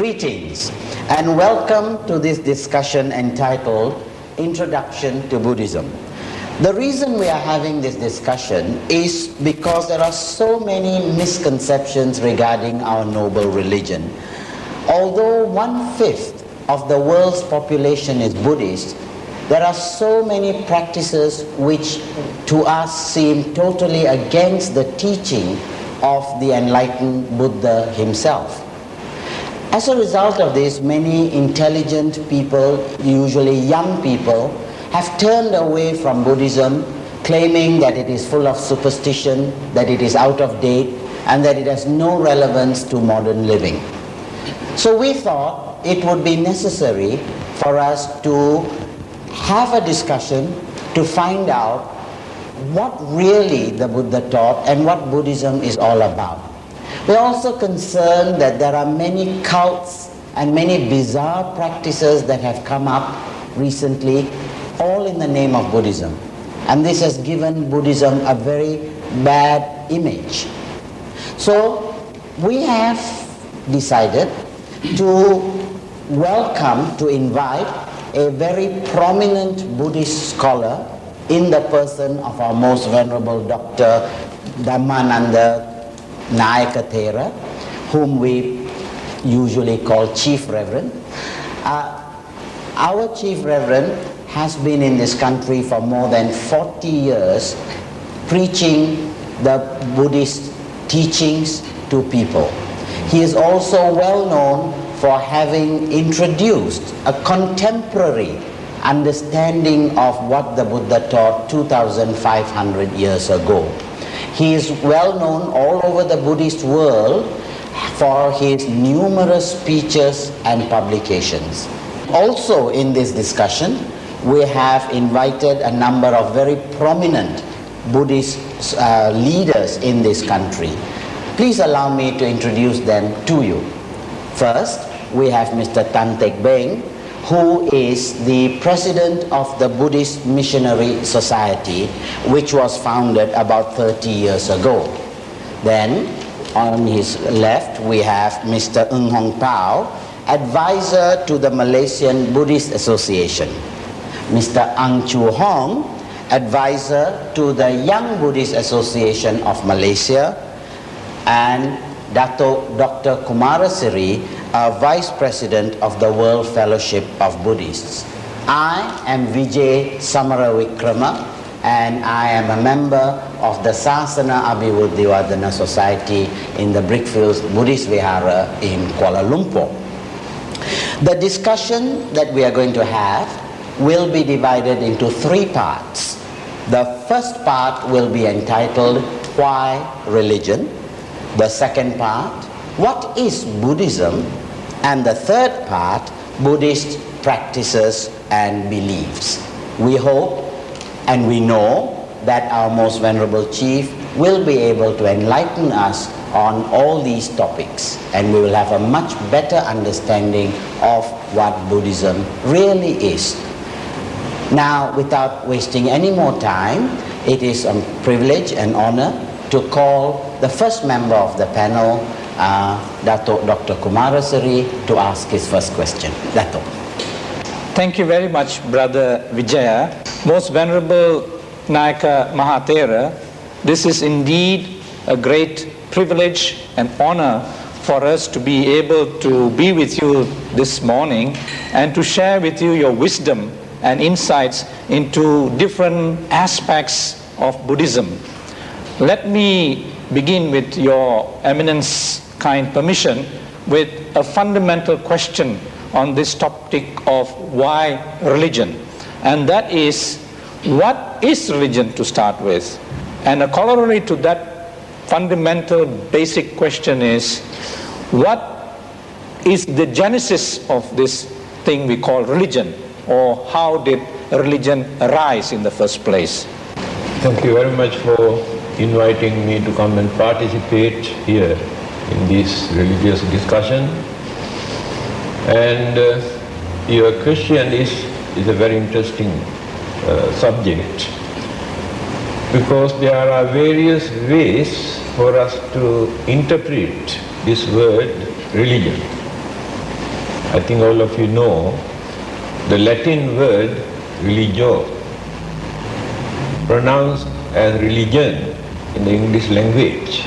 Greetings and welcome to this discussion entitled Introduction to Buddhism. The reason we are having this discussion is because there are so many misconceptions regarding our noble religion. Although 1/5 of the world's population is Buddhist, there are so many practices which to us seem totally against the teaching of the enlightened Buddha himself. As a result of this, many intelligent people, usually young people, have turned away from Buddhism, claiming that it is full of superstition, that it is out of date, and that it has no relevance to modern living. So we thought it would be necessary for us to have a discussion to find out what really the Buddha taught and what Buddhism is all about. We're also concerned that there are many cults and many bizarre practices that have come up recently, all in the name of Buddhism. And this has given Buddhism a very bad image. So we have decided to invite a very prominent Buddhist scholar in the person of our most venerable Dr. Dhammananda Thera, whom we usually call Chief Reverend. Our Chief Reverend has been in this country for more than 40 years preaching the Buddhist teachings to people. He is also well known for having introduced a contemporary understanding of what the Buddha taught 2,500 years ago. He is well known all over the Buddhist world for his numerous speeches and publications. Also in this discussion, we have invited a number of very prominent Buddhist leaders in this country. Please allow me to introduce them to you. First, we have Mr. Tan Teck Beng, who is the president of the Buddhist Missionary Society, which was founded about 30 years ago. Then, on his left, we have Mr. Ng Hong Tao, advisor to the Malaysian Buddhist Association. Mr. Ang Chu Hong, advisor to the Young Buddhist Association of Malaysia, and Dr. Kumarasiri, Vice President of the World Fellowship of Buddhists. I am Vijay Samaravikrama, and I am a member of the Sasana Abhivuddhivardhana Society in the Brickfields Buddhist Vihara in Kuala Lumpur. The discussion that we are going to have will be divided into 3 parts. The first part will be entitled, Why Religion? The second part, What is Buddhism? And the third part, Buddhist practices and beliefs. We hope and we know that our most venerable chief will be able to enlighten us on all these topics, and we will have a much better understanding of what Buddhism really is. Now, without wasting any more time, it is a privilege and honor to call the first member of the panel, Dr. Kumarasiri, to ask his first question. Dato. Thank you very much, Brother Vijaya. Most Venerable Nayaka Mahathera, this is indeed a great privilege and honor for us to be able to be with you this morning and to share with you your wisdom and insights into different aspects of Buddhism. Let me begin with your eminence kind permission with a fundamental question on this topic of why religion, and that is, what is religion to start with? And a corollary to that fundamental basic question is, what is the genesis of this thing we call religion, or how did religion arise in the first place? Thank you very much for inviting me to come and participate here in this religious discussion. And your question is a very interesting subject, because there are various ways for us to interpret this word religion. I think all of you know the Latin word religio, pronounced as religion in the English language.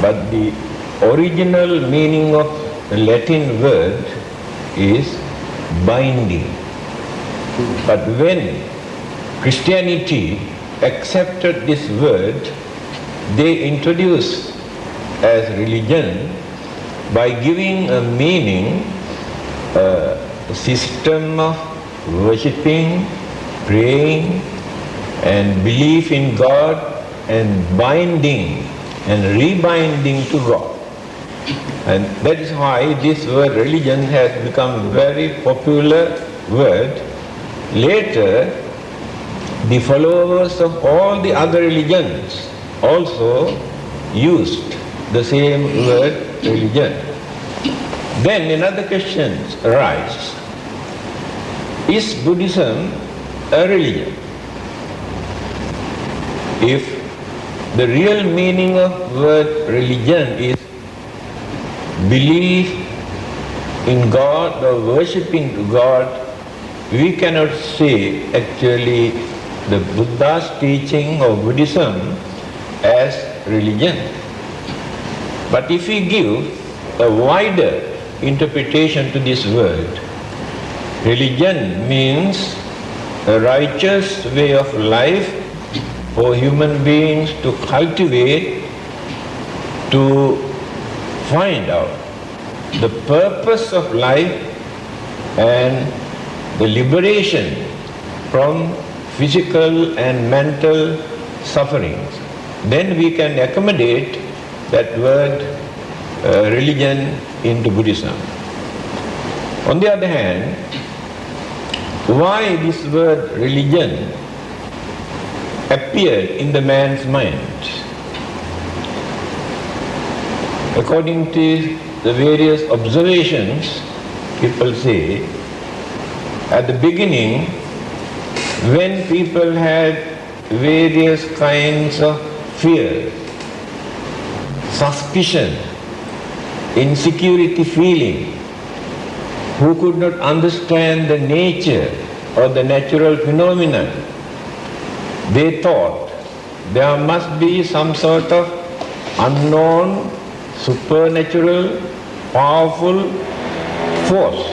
But the original meaning of the Latin word is binding. But when Christianity accepted this word, they introduced as religion by giving a meaning, a system of worshipping, praying, and belief in God, and binding and rebinding to God. And that is why this word religion has become a very popular word. Later, the followers of all the other religions also used the same word religion. Then another question arises. Is Buddhism a religion? If the real meaning of word religion is belief in God or worshipping to God, we cannot say actually the Buddha's teaching of Buddhism as religion. But if we give a wider interpretation to this word, religion means a righteous way of life for human beings to cultivate, to find out the purpose of life and the liberation from physical and mental sufferings. Then we can accommodate that word religion into Buddhism. On the other hand, why this word religion appeared in the man's mind? According to the various observations, people say, at the beginning, when people had various kinds of fear, suspicion, insecurity feeling, who could not understand the nature or the natural phenomenon, they thought there must be some sort of unknown, supernatural, powerful force.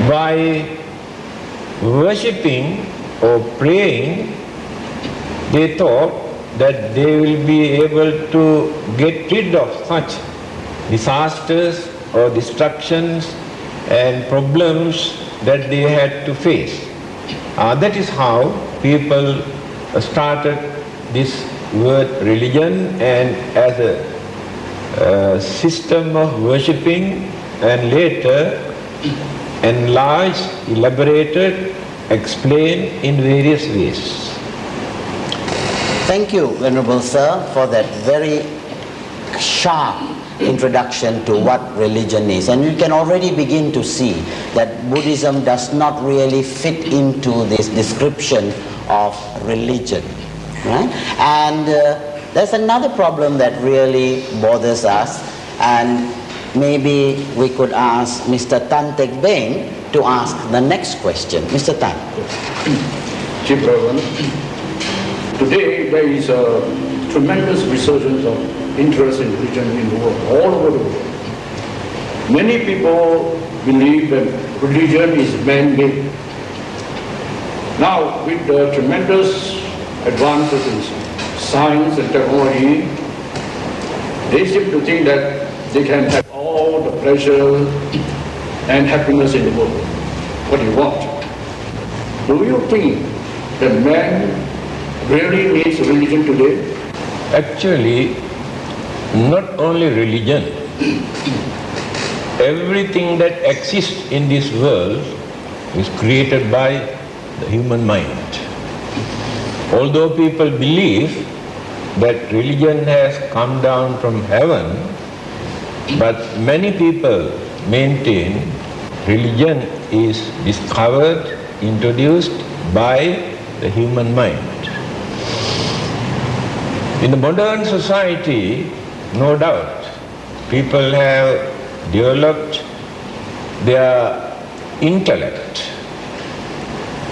By worshipping or praying, they thought that they will be able to get rid of such disasters or destructions and problems that they had to face. That is how people started this word religion, and as a system of worshipping, and later enlarged, elaborated, explained in various ways. Thank you, Venerable Sir, for that very sharp introduction to what religion is. And you can already begin to see that Buddhism does not really fit into this description of religion. Right? And there's another problem that really bothers us, and maybe we could ask Mr. Tan Tek Beng to ask the next question. Mr. Tan. Chief Reverend, today there is a tremendous resurgence of interest in religion in the world, all over the world. Many people believe that religion is man-made. Now, with the tremendous advances in science and technology, they seem to think that they can have all the pleasure and happiness in the world, what you want. Do you think that man really needs religion today? Actually, not only religion, everything that exists in this world is created by the human mind. Although people believe that religion has come down from heaven, but many people maintain religion is discovered, introduced by the human mind. In the modern society, no doubt, people have developed their intellect.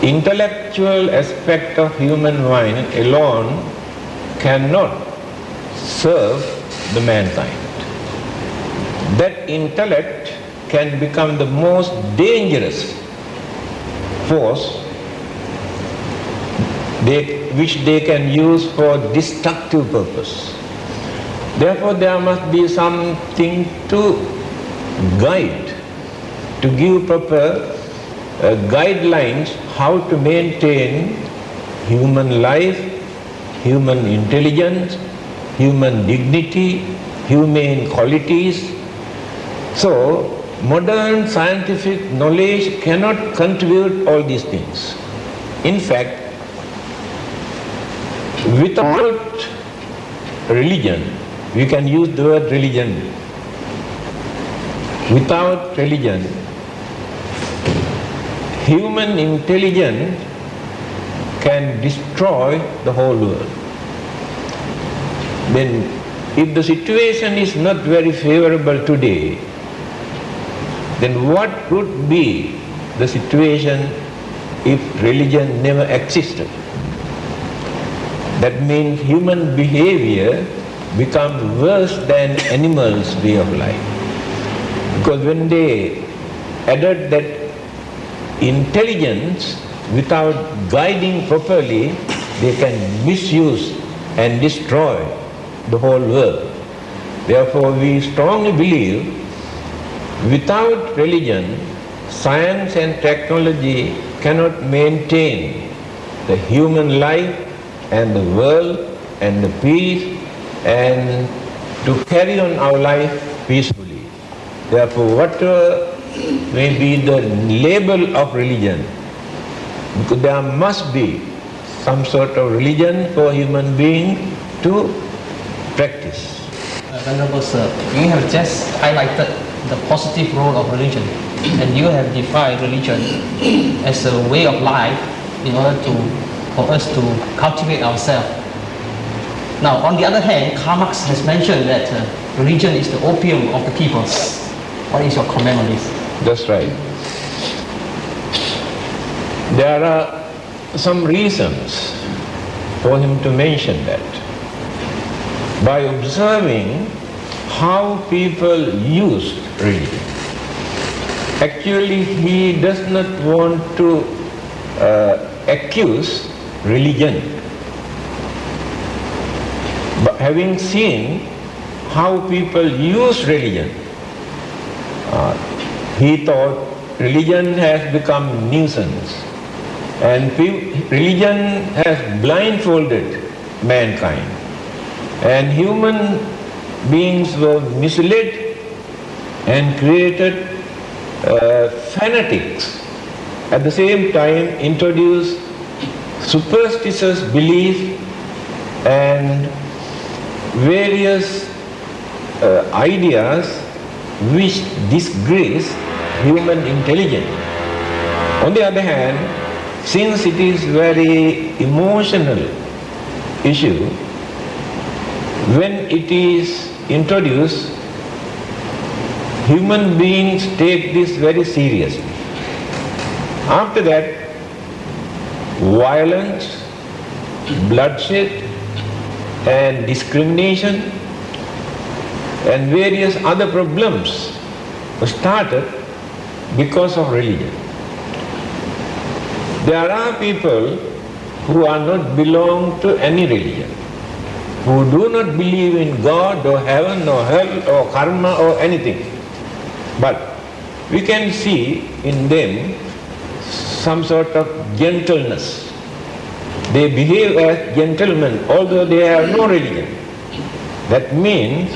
Intellectual aspect of human mind alone cannot serve the mankind. That intellect can become the most dangerous force which they can use for destructive purpose. Therefore, there must be something to guide, to give proper guidelines how to maintain human life, human intelligence, human dignity, humane qualities. So, modern scientific knowledge cannot contribute all these things. In fact, without religion, we can use the word religion. Without religion, human intelligence can destroy the whole world. Then, if the situation is not very favorable today, then what would be the situation if religion never existed? That means human behavior becomes worse than animals' way of life. Because when they added that intelligence without guiding properly, they can misuse and destroy the whole world. Therefore, we strongly believe without religion, science and technology cannot maintain the human life and the world and the peace and to carry on our life peacefully. Therefore, whatever may be the label of religion, because there must be some sort of religion for human being to practice. Venerable Sir, you have just highlighted the positive role of religion, and you have defined religion as a way of life in order for us to cultivate ourselves. Now, on the other hand, Karl Marx has mentioned that religion is the opium of the people. What is your comment on this? That's right. There are some reasons for him to mention that. By observing how people use religion. Actually, he does not want to accuse religion. But having seen how people use religion, he thought religion has become nuisance, and religion has blindfolded mankind, and human beings were misled and created fanatics. At the same time, introduced superstitious belief and various ideas which disgrace human intelligence. On the other hand, since it is very emotional issue, when it is introduced, human beings take this very seriously. After that, violence, bloodshed, and discrimination and various other problems started because of religion. There are people who are not belong to any religion, who do not believe in God or heaven or hell or karma or anything. But we can see in them some sort of gentleness. They behave as gentlemen although they have no religion. That means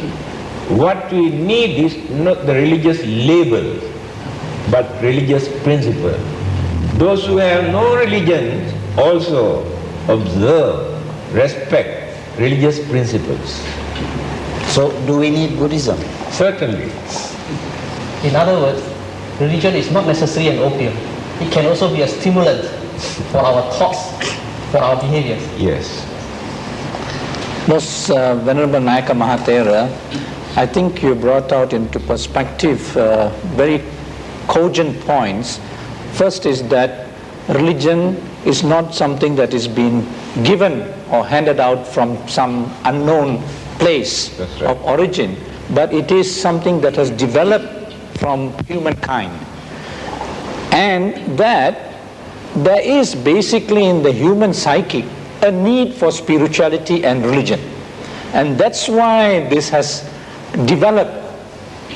what we need is not the religious label, but religious principle. Those who have no religion also observe, respect religious principles. So, do we need Buddhism? Certainly. In other words, religion is not necessarily an opium. It can also be a stimulant for our thoughts, for our behaviors. Yes. Most Venerable Nayaka Mahathera, I think you brought out into perspective very cogent points. First is that religion is not something that is being given or handed out from some unknown place of origin, but it is something that has developed from humankind. And that there is basically in the human psyche a need for spirituality and religion. And that's why this has developed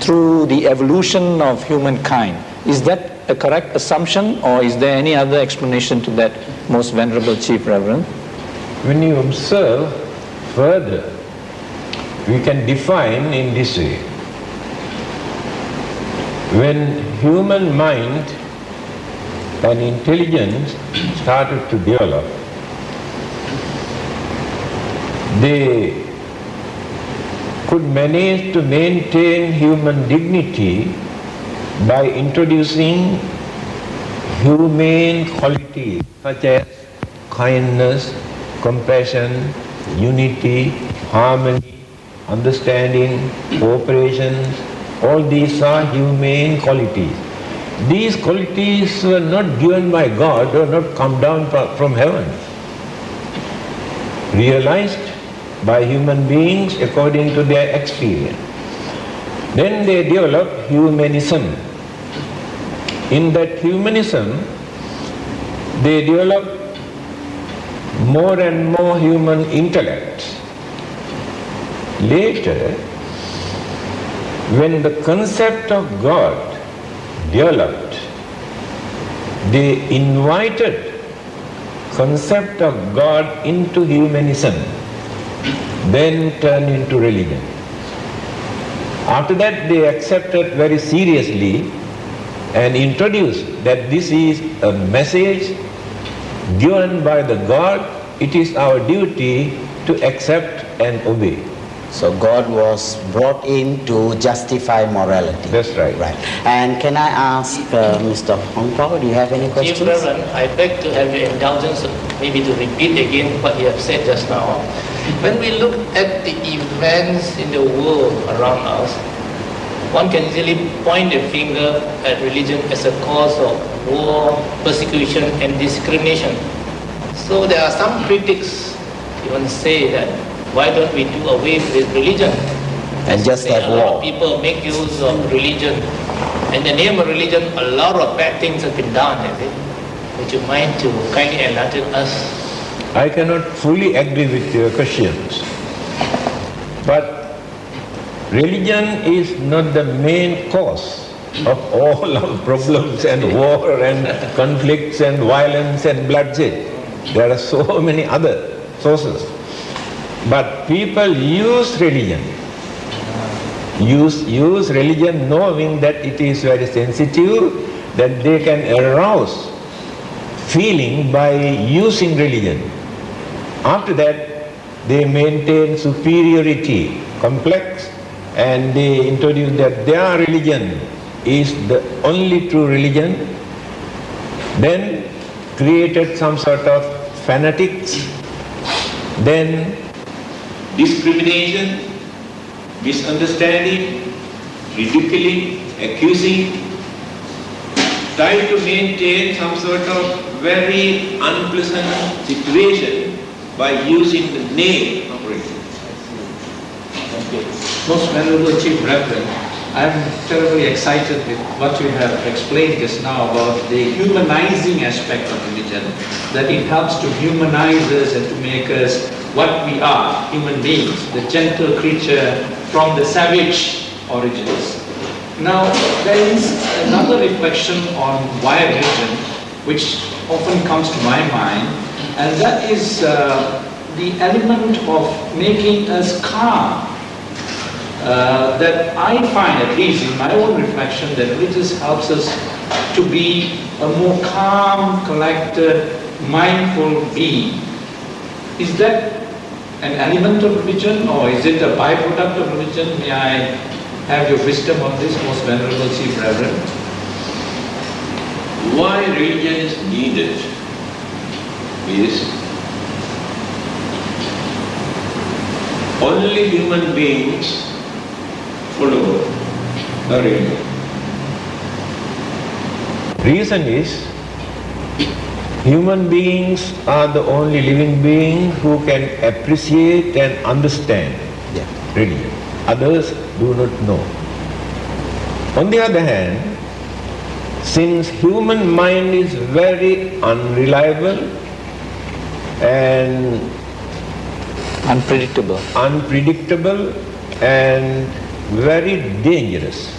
through the evolution of humankind. Is that a correct assumption, or is there any other explanation to that, Most Venerable Chief Reverend? When you observe further, we can define in this way. When human mind and intelligence started to develop, they could manage to maintain human dignity by introducing humane qualities such as kindness, compassion, unity, harmony, understanding, cooperation. All these are humane qualities. These qualities were not given by God or not come down from heaven. Realized by human beings according to their experience. Then they developed humanism. In that humanism, they developed more and more human intellect. Later, when the concept of God developed, they invited concept of God into humanism, then turned into religion. After that, they accepted very seriously and introduced that this is a message given by the God. It is our duty to accept and obey. So God was brought in to justify morality. That's right. Right. And can I ask Mr. Hong Pao, do you have any questions? Chief Reverend, I beg to have your indulgence maybe to repeat again what you have said just now. When we look at the events in the world around us, one can easily point a finger at religion as a cause of war, persecution and discrimination. So there are some critics even say that why don't we do away with religion? And just have a lot war. of people make use of religion. In the name of religion, a lot of bad things have been done, is it? Would you mind to kindly enlighten us? I cannot fully agree with your questions, but religion is not the main cause of all our problems and war and conflicts and violence and bloodshed. There are so many other sources. But people use religion. Use religion knowing that it is very sensitive, that they can arouse feeling by using religion. After that, they maintain superiority, complex, and they introduce that their religion is the only true religion, then created some sort of fanatics, then discrimination, misunderstanding, ridiculing, accusing, try to maintain some sort of very unpleasant situation by using the name of religion. Most Venerable Chief Reverend, I am terribly excited with what you have explained just now about the humanizing aspect of religion, that it helps to humanize us and to make us what we are, human beings, the gentle creature from the savage origins. Now, there is another reflection on why religion, which often comes to my mind, and that is the element of making us calm. That I find, at least in my own reflection, that religion helps us to be a more calm, collected, mindful being. Is that an element of religion, or is it a byproduct of religion? May I have your wisdom on this, Most Venerable Chief Reverend? Why religion is needed is only human beings follow the religion. Reason is, human beings are the only living beings who can appreciate and understand religion. Others do not know. On the other hand, since human mind is very unreliable and unpredictable and very dangerous,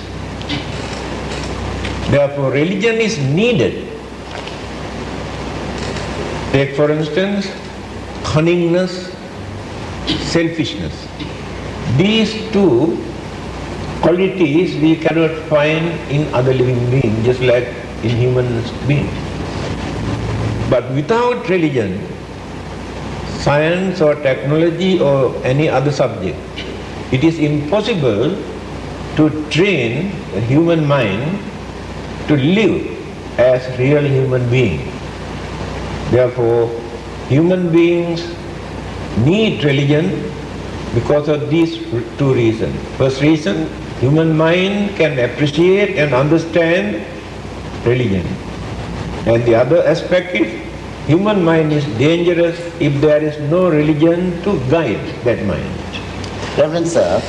therefore religion is needed. Take for instance, cunningness, selfishness. These two qualities we cannot find in other living beings, just like in human beings. But without religion, science or technology or any other subject, it is impossible to train a human mind to live as real human beings. Therefore, human beings need religion because of these two reasons. First reason, human mind can appreciate and understand religion. And the other aspect is, human mind is dangerous if there is no religion to guide that mind. Reverend Sir,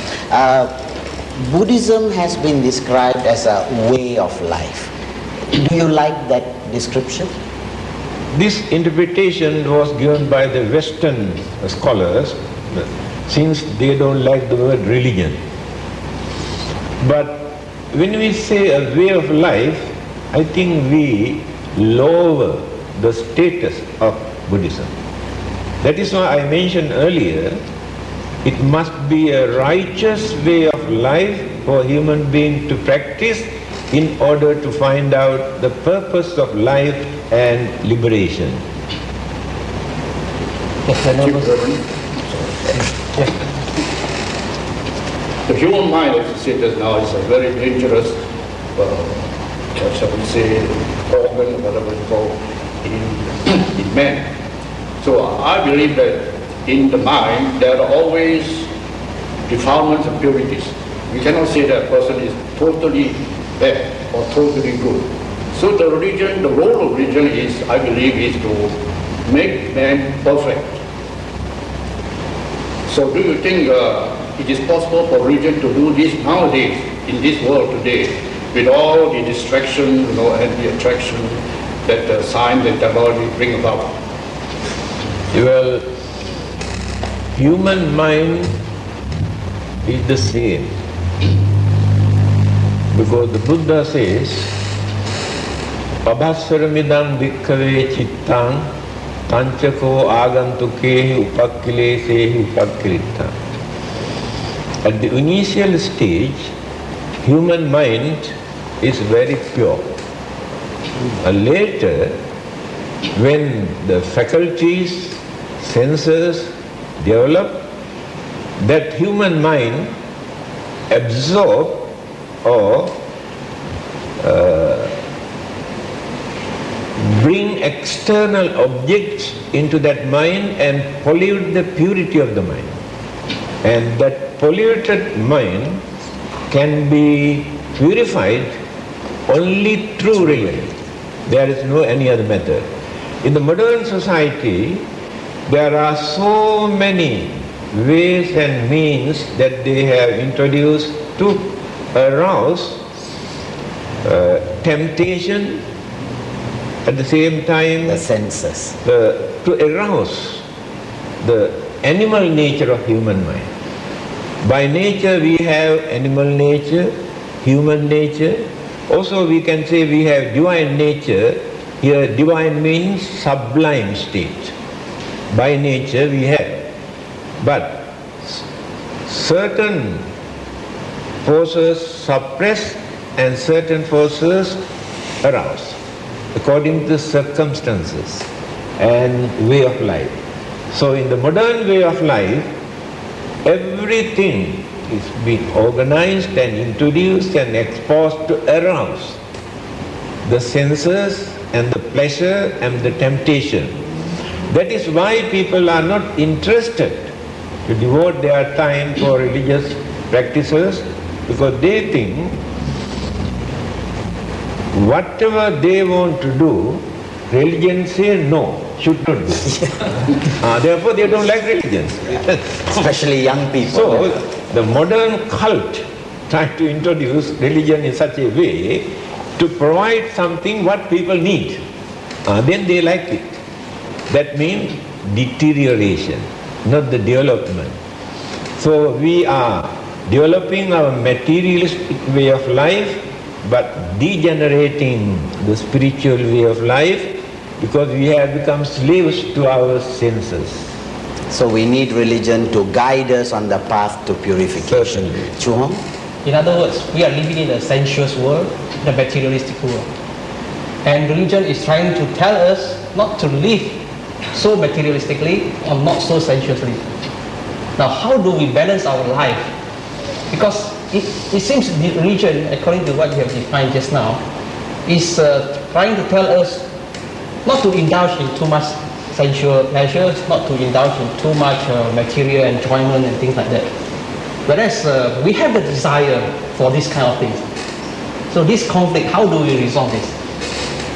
Buddhism has been described as a way of life. Do you like that description? This interpretation was given by the Western scholars, since they don't like the word religion. But when we say a way of life, I think we lower the status of Buddhism. That is why I mentioned earlier, it must be a righteous way of life for human being to practice in order to find out the purpose of life and liberation. The human mind, as you said just now, is a very dangerous, shall we say, organ, whatever it's called, in man. So I believe that in the mind there are always defilements and purities. We cannot say that a person is totally bad or totally good. So the religion, the role of religion is, I believe, is to make man perfect. So do you think it is possible for religion to do this nowadays, in this world today, with all the distraction, and the attraction that science and technology bring about? Well, human mind is the same. Because the Buddha says, Pabhassaramidam bhikkhave chittang tanchako agantukehi upakkilesehi upakkilitta. At the initial stage, human mind is very pure. Later, when the faculties, senses develop, that human mind absorb or bring external objects into that mind and pollute the purity of the mind. And that polluted mind can be purified only through religion. There is no any other method. In the modern society, there are so many ways and means that they have introduced to arouse temptation, at the same time The senses. to arouse the animal nature of human mind. By nature we have animal nature, human nature. Also we can say we have divine nature. Here divine means sublime state. By nature we have. But certain forces suppress and certain forces arouse according to circumstances and way of life. So in the modern way of life, everything is being organized and introduced and exposed to arouse the senses and the pleasure and the temptation. That is why people are not interested to devote their time for religious practices, because they think whatever they want to do, religion says no, should not do. Therefore they don't like religion. Especially young people. So the modern cult trying to introduce religion in such a way to provide something what people need. Then they like it. That means deterioration, not the development. So we are developing our materialistic way of life, but degenerating the spiritual way of life because we have become slaves to our senses. So we need religion to guide us on the path to purification. Chu Hong? In other words, we are living in a sensuous world, the materialistic world. And religion is trying to tell us not to live so materialistically or not so sensuously. Now, how do we balance our life? Because it seems religion, according to what you have defined just now, is trying to tell us not to indulge in too much sensual pleasures, not to indulge in too much material enjoyment and things like that. Whereas we have the desire for this kind of things. So this conflict, how do we resolve this?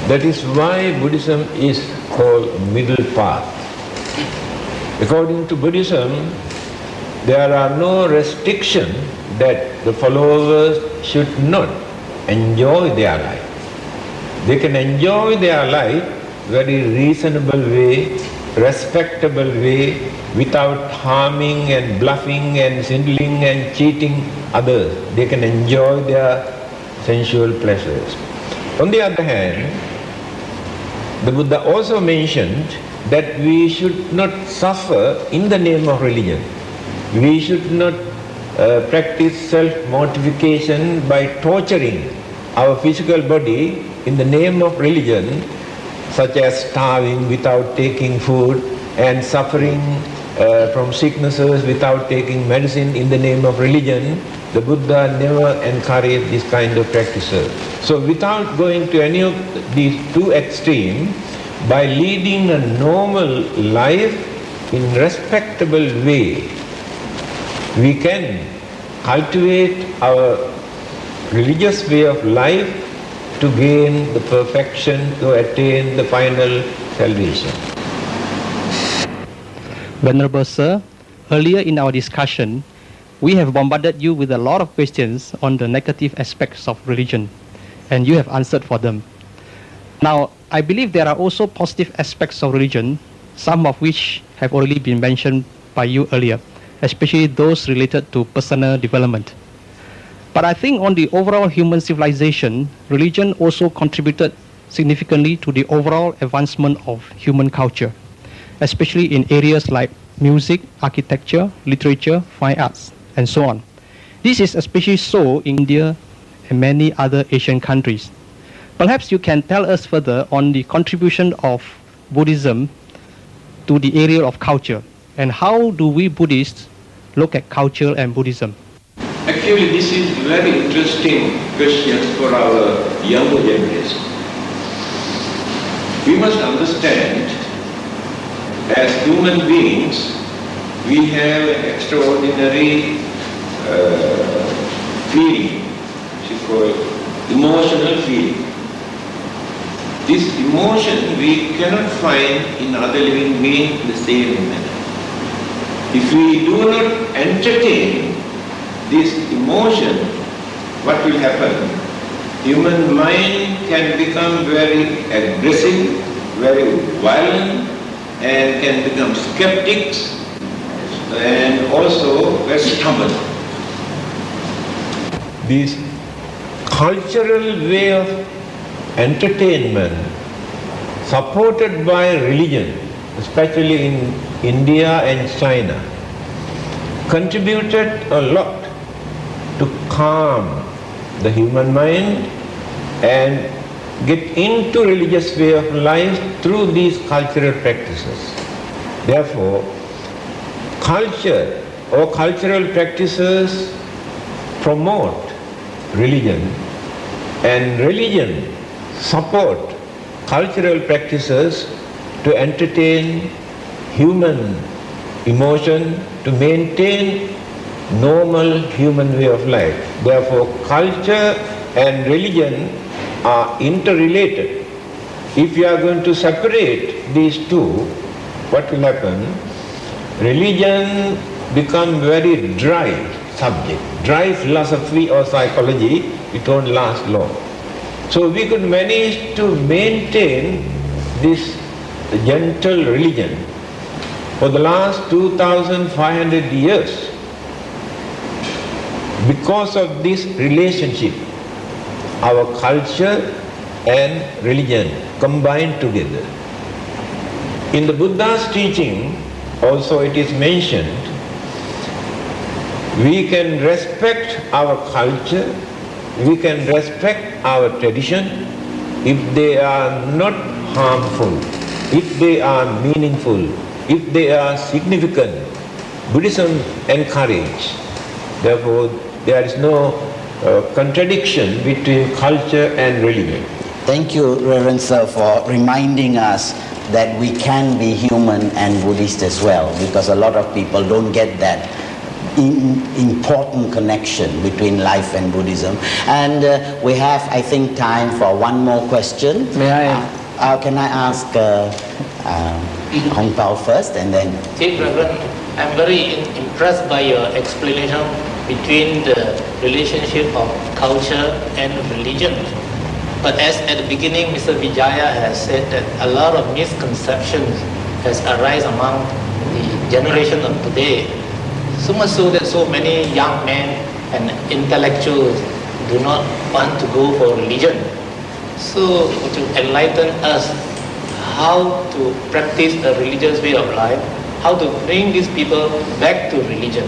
That is why Buddhism is called middle path. According to Buddhism, there are no restrictions that the followers should not enjoy their life. They can enjoy their life very reasonable way, respectable way, without harming and bluffing and swindling and cheating others. They can enjoy their sensual pleasures. On the other hand, the Buddha also mentioned that we should not suffer in the name of religion. We should not practice self-mortification by torturing our physical body in the name of religion, such as starving without taking food and suffering from sicknesses without taking medicine in the name of religion. The Buddha never encouraged this kind of practices. So without going to any of these two extremes, by leading a normal life in respectable way, we can cultivate our religious way of life to gain the perfection, to attain the final salvation. Venerable Sir, earlier in our discussion, we have bombarded you with a lot of questions on the negative aspects of religion, and you have answered for them. Now, I believe there are also positive aspects of religion, some of which have already been mentioned by you earlier, especially those related to personal development. But I think on the overall human civilization, religion also contributed significantly to the overall advancement of human culture, especially in areas like music, architecture, literature, fine arts, and so on. This is especially so in India and many other Asian countries. Perhaps you can tell us further on the contribution of Buddhism to the area of culture, and how do we Buddhists look at culture and Buddhism? Actually, this is very interesting question for our younger generation. We must understand, as human beings, we have an extraordinary feeling, which is called emotional feeling. This emotion we cannot find in other living beings in the same manner. If we do not entertain this emotion, what will happen? Human mind can become very aggressive, very violent, and can become skeptics and also very stubborn. This cultural way of entertainment supported by religion, especially in India and China, contributed a lot to calm the human mind and get into religious way of life through these cultural practices. Therefore, culture or cultural practices promote religion, and religion support cultural practices to entertain human emotion, to maintain normal human way of life. Therefore, culture and religion are interrelated. If you are going to separate these two, what will happen? Religion become very dry subject, dry philosophy or psychology, it won't last long. So we could manage to maintain this gentle religion for the last 2,500 years because of this relationship, our culture and religion combined together. In the Buddha's teaching also it is mentioned, we can respect our culture, we can respect our tradition if they are not harmful, if they are meaningful, if they are significant. Buddhism encourages. Therefore, there is no contradiction between culture and religion. Thank you, Reverend Sir, for reminding us that we can be human and Buddhist as well, because a lot of people don't get that important connection between life and Buddhism. And we have, I think, time for one more question. May I? Can I ask Hong Pao first, and then... See, Reverend, I'm very impressed by your explanation between the relationship of culture and religion. But as at the beginning, Mr. Vijaya has said that a lot of misconceptions has arisen among the generation of today. So much so that so many young men and intellectuals do not want to go for religion. So to enlighten us how to practice a religious way of life, how to bring these people back to religion.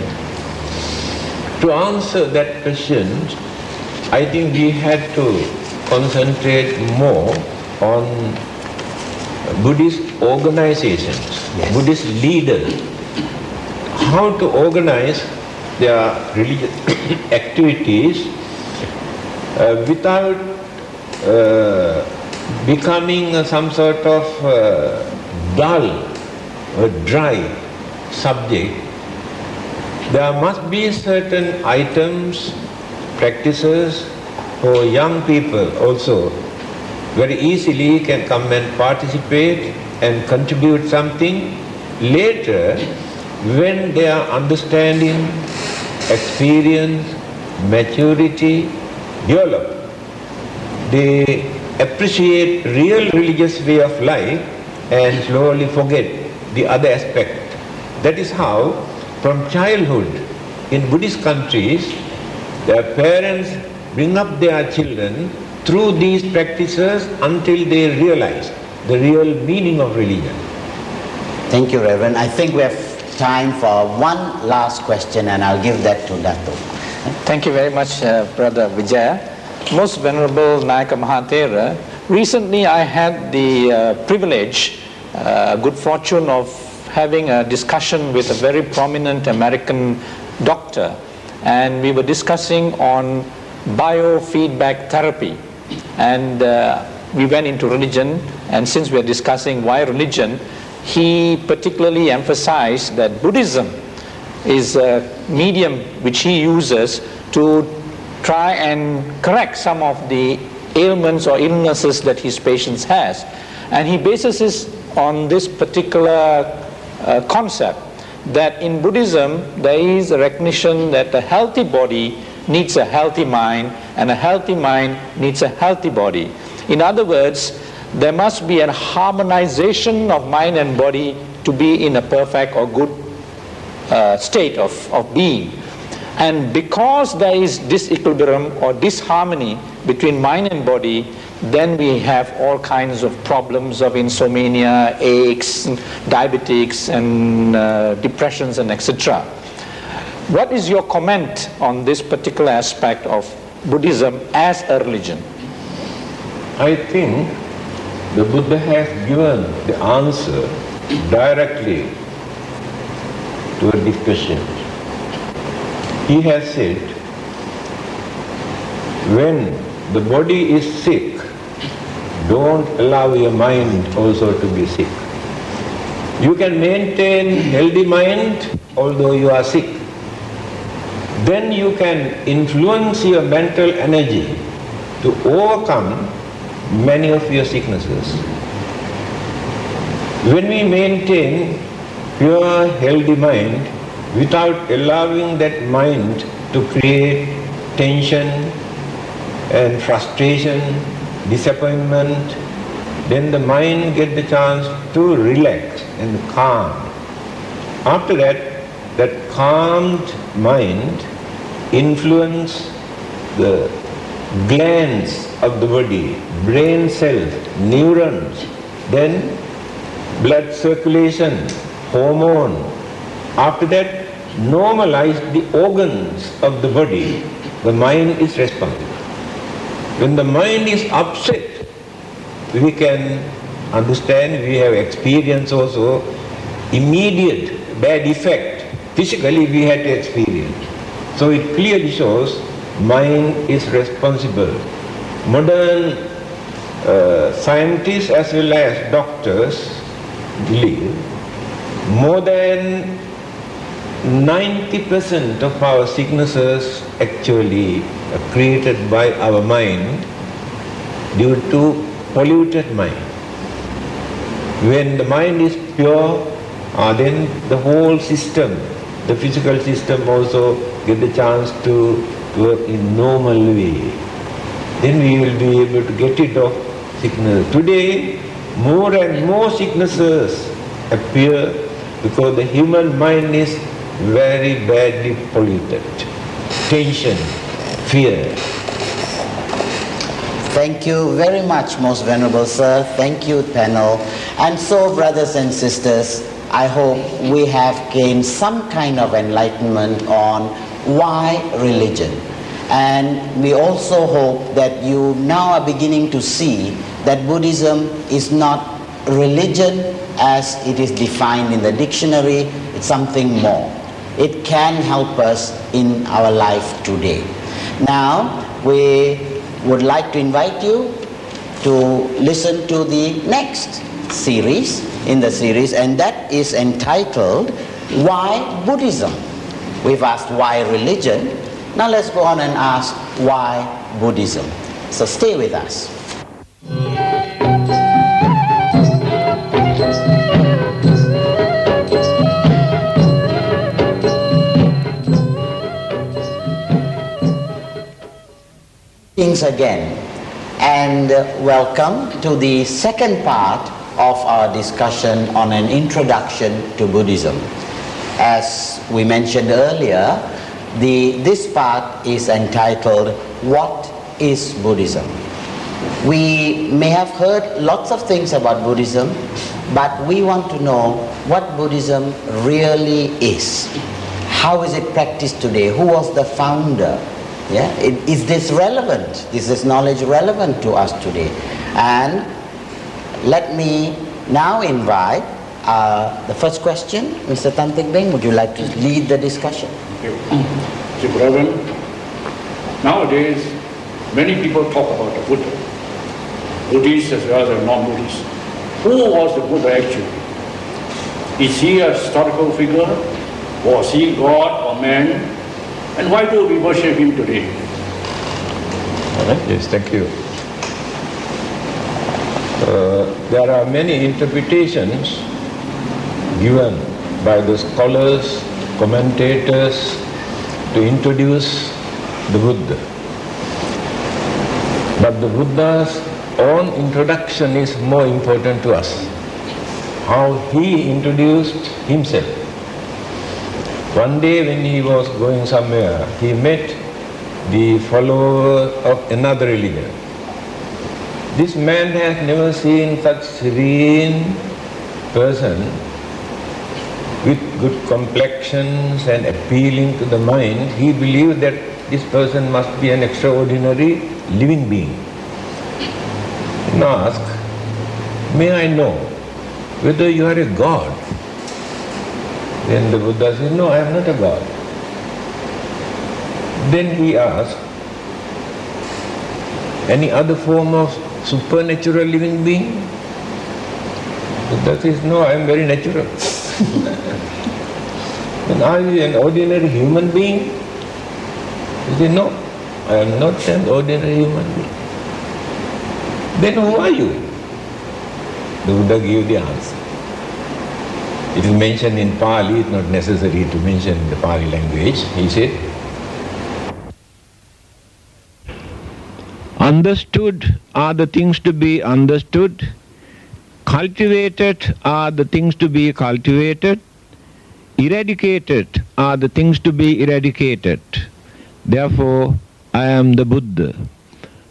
To answer that question, I think we had to concentrate more on Buddhist organizations, yes. Buddhist leaders, how to organize their religious activities without becoming some sort of dull or dry subject. There must be certain items, practices for young people also very easily can come and participate and contribute something. Later, when their understanding, experience, maturity develop, they appreciate real religious way of life and slowly forget the other aspect. That is how from childhood in Buddhist countries, their parents bring up their children through these practices until they realize the real meaning of religion. Thank you, Reverend. I think we have time for one last question, and I'll give that to Dato. Thank you very much, Brother Vijaya. Most Venerable Nayaka Mahathera, recently I had the privilege, good fortune of having a discussion with a very prominent American doctor, and we were discussing on biofeedback therapy, and we went into religion, and since we are discussing why religion, he particularly emphasized that Buddhism is a medium which he uses to try and correct some of the ailments or illnesses that his patients has, and he bases this on this particular concept that in Buddhism there is a recognition that a healthy body needs a healthy mind, and a healthy mind needs a healthy body. In other words, there must be a harmonization of mind and body to be in a perfect or good state of being. And because there is disequilibrium or disharmony between mind and body, then we have all kinds of problems of insomnia, aches, diabetics, and depressions, and etc. What is your comment on this particular aspect of Buddhism as a religion? I think the Buddha has given the answer directly to a deep question. He has said, when the body is sick, don't allow your mind also to be sick. You can maintain healthy mind although you are sick. Then you can influence your mental energy to overcome many of your sicknesses. When we maintain pure, healthy mind without allowing that mind to create tension and frustration, disappointment, then the mind gets the chance to relax and calm. After that, that calmed mind influences the glands of the body, brain cells, neurons, then blood circulation, hormone. After that, normalize the organs of the body. The mind is responsible. When the mind is upset, we can understand, we have experienced also immediate bad effect. Physically we had to experience. So it clearly shows mind is responsible. Modern scientists as well as doctors believe more than 90% of our sicknesses actually are created by our mind due to polluted mind. When the mind is pure, then the whole system, the physical system also get the chance to work in normal way. Then we will be able to get rid of sickness. Today, more and more sicknesses appear because the human mind is very badly polluted. Tension, fear. Thank you very much, Most Venerable Sir. Thank you, panel. And so, brothers and sisters, I hope we have gained some kind of enlightenment on why religion. And we also hope that you now are beginning to see that Buddhism is not religion as it is defined in the dictionary. It's something more. It can help us in our life today. Now, we would like to invite you to listen to the next series in the series, and that is entitled Why Buddhism? We've asked why religion. Now let's go on and ask why Buddhism. So stay with us. Greetings again, and welcome to the second part of our discussion on an introduction to Buddhism. As we mentioned earlier, this part is entitled, What is Buddhism? We may have heard lots of things about Buddhism, but we want to know what Buddhism really is. How is it practiced today? Who was the founder? Yeah? Is this relevant? Is this knowledge relevant to us today? And let me now invite the first question. Mr. Tan Teck Beng, would you like to lead the discussion? Thank you. Craving. Nowadays, many people talk about the Buddha, Buddhists as well as non-Buddhists. Who was the Buddha actually? Is he a historical figure? Was he God or man? And why do we worship him today? All right. Yes, thank you. There are many interpretations given by the scholars, commentators to introduce the Buddha. But the Buddha's own introduction is more important to us. How he introduced himself. One day when he was going somewhere, he met the follower of another religion. This man has never seen such serene person with good complexions and appealing to the mind. He believed that this person must be an extraordinary living being. And asked, may I know whether you are a god? Then the Buddha said, no, I am not a god. Then he asked, any other form of supernatural living being? Buddha says, no, I am very natural. Then are you an ordinary human being? He said, no, I am not an ordinary human being. Then who are you? The Buddha gave the answer. It is mentioned in Pali, it's not necessary to mention in the Pali language. He said, understood are the things to be understood, cultivated are the things to be cultivated, eradicated are the things to be eradicated. Therefore, I am the Buddha.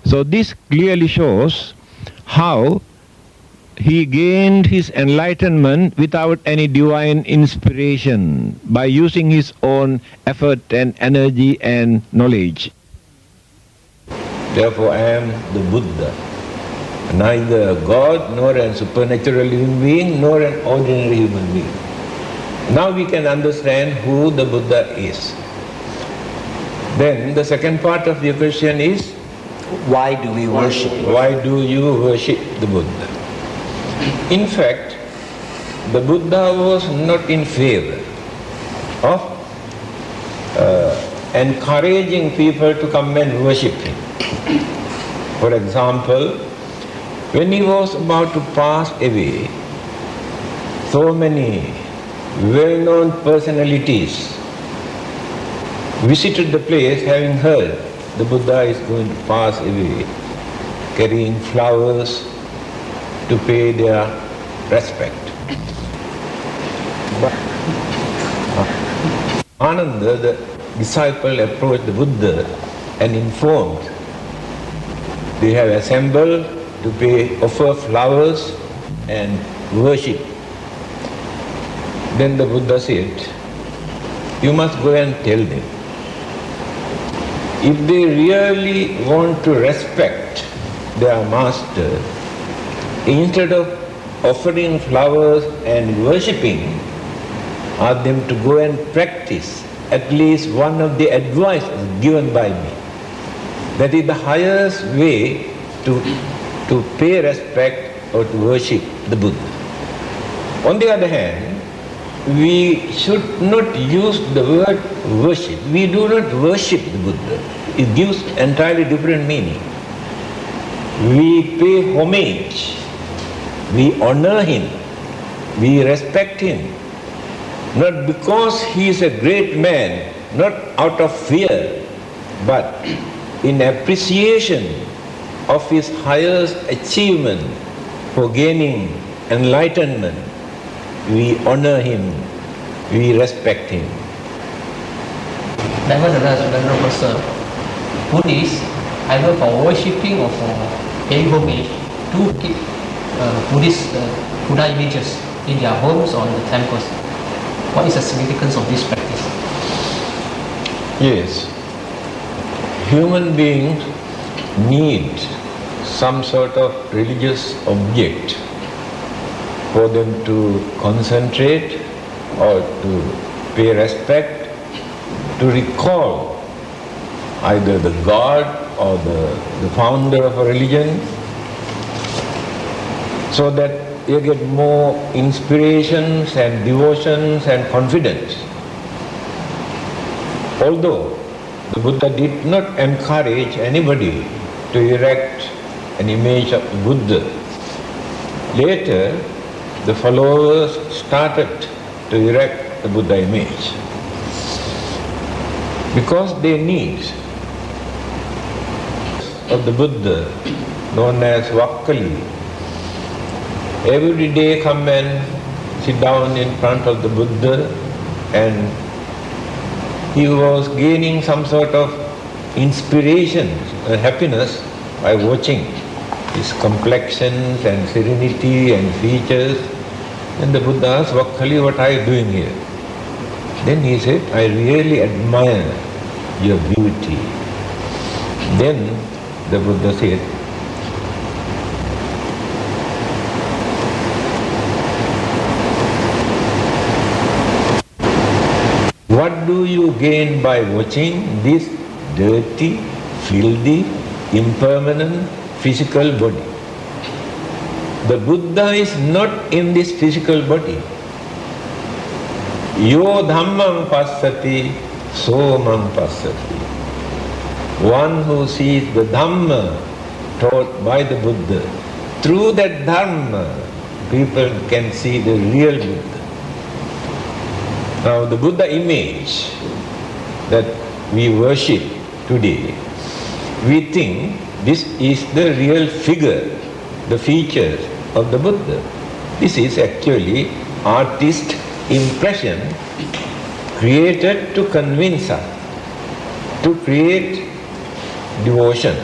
So this clearly shows how he gained his enlightenment without any divine inspiration, by using his own effort and energy and knowledge. Therefore I am the Buddha, neither a god nor a supernatural living being nor an ordinary human being. Now we can understand who the Buddha is. Then the second part of your question is, why do we worship him? Why do you worship the Buddha? In fact, the Buddha was not in favor of encouraging people to come and worship him. For example, when he was about to pass away, so many well-known personalities visited the place having heard the Buddha is going to pass away, carrying flowers to pay their respect. But Ananda, the disciple, approached the Buddha and informed they have assembled to offer flowers and worship. Then the Buddha said, you must go and tell them. If they really want to respect their master, instead of offering flowers and worshipping, ask them to go and practice at least one of the advices given by me. That is the highest way to pay respect or to worship the Buddha. On the other hand, we should not use the word worship. We do not worship the Buddha. It gives entirely different meaning. We pay homage. We honor him. We respect him. Not because he is a great man, not out of fear, but in appreciation of his highest achievement for gaining enlightenment. We honor him, we respect him. Nevertheless, Venerable Sir, Buddhists, either for worshipping or for paying homage, do keep Buddha images in their homes or in the temples. What is the significance of this practice? Yes, human beings need some sort of religious object for them to concentrate or to pay respect, to recall either the God or the founder of a religion, so that you get more inspirations and devotions and confidence. Although the Buddha did not encourage anybody to erect an image of the Buddha, later the followers started to erect the Buddha image because they need of the Buddha, known as Vakkali, every day come and sit down in front of the Buddha, and he was gaining some sort of inspiration and happiness by watching his complexions and serenity and features. And the Buddha asked, Vakkali, what are you doing here? Then he said, I really admire your beauty. Then the Buddha said, what do you gain by watching this dirty, filthy, impermanent physical body? The Buddha is not in this physical body. Yo dhammam passati, so mam passati. One who sees the Dhamma taught by the Buddha. Through that Dhamma, people can see the real Buddha. Now the Buddha image that we worship today, we think this is the real figure, the features of the Buddha. This is actually artist impression created to convince us, to create devotion.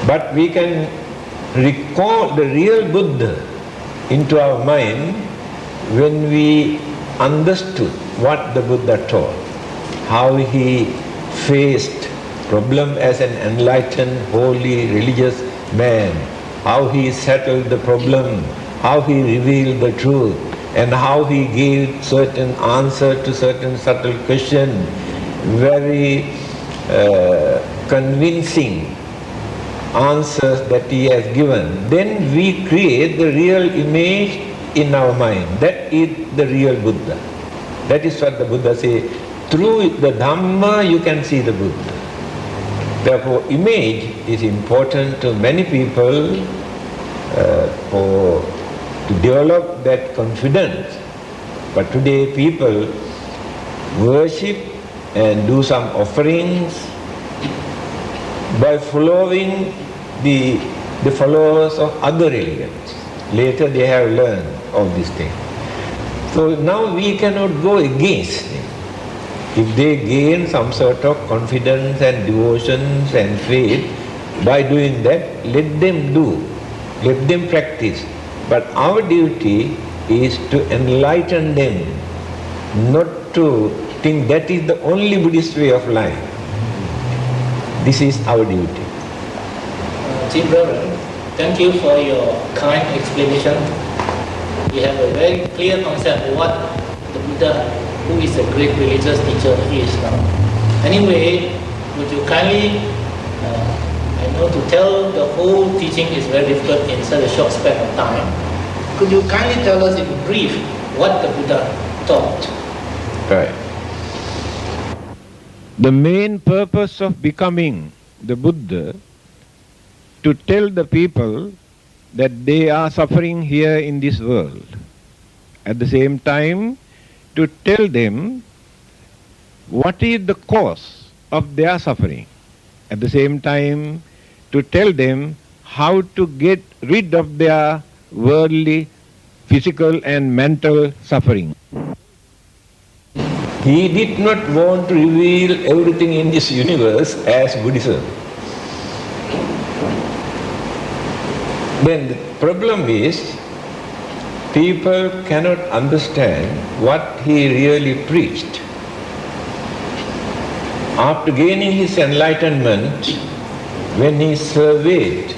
But we can recall the real Buddha into our mind when we understood what the Buddha taught, how he faced problem as an enlightened, holy, religious man, how he settled the problem, how he revealed the truth, and how he gave certain answer to certain subtle questions, very convincing answers that he has given. Then we create the real image in our mind. That is the real Buddha. That is what the Buddha says. Through the Dhamma you can see the Buddha. Therefore, image is important to many people to develop that confidence. But today people worship and do some offerings by following the followers of other religions. Later they have learned all these things. So now we cannot go against them. If they gain some sort of confidence and devotions and faith, by doing that, let them do, let them practice. But our duty is to enlighten them, not to think that is the only Buddhist way of life. This is our duty. Chief Reverend, thank you for your kind explanation. We have a very clear concept of what the Buddha, who is a great religious teacher, is now. Anyway, would you kindly, I know to tell the whole teaching is very difficult in such a short span of time. Could you kindly tell us in brief what the Buddha taught? Right. The main purpose of becoming the Buddha, to tell the people that they are suffering here in this world. At the same time, to tell them what is the cause of their suffering. At the same time, to tell them how to get rid of their worldly, physical and mental suffering. He did not want to reveal everything in this universe as Buddhism. Then the problem is, people cannot understand what he really preached. After gaining his enlightenment, when he surveyed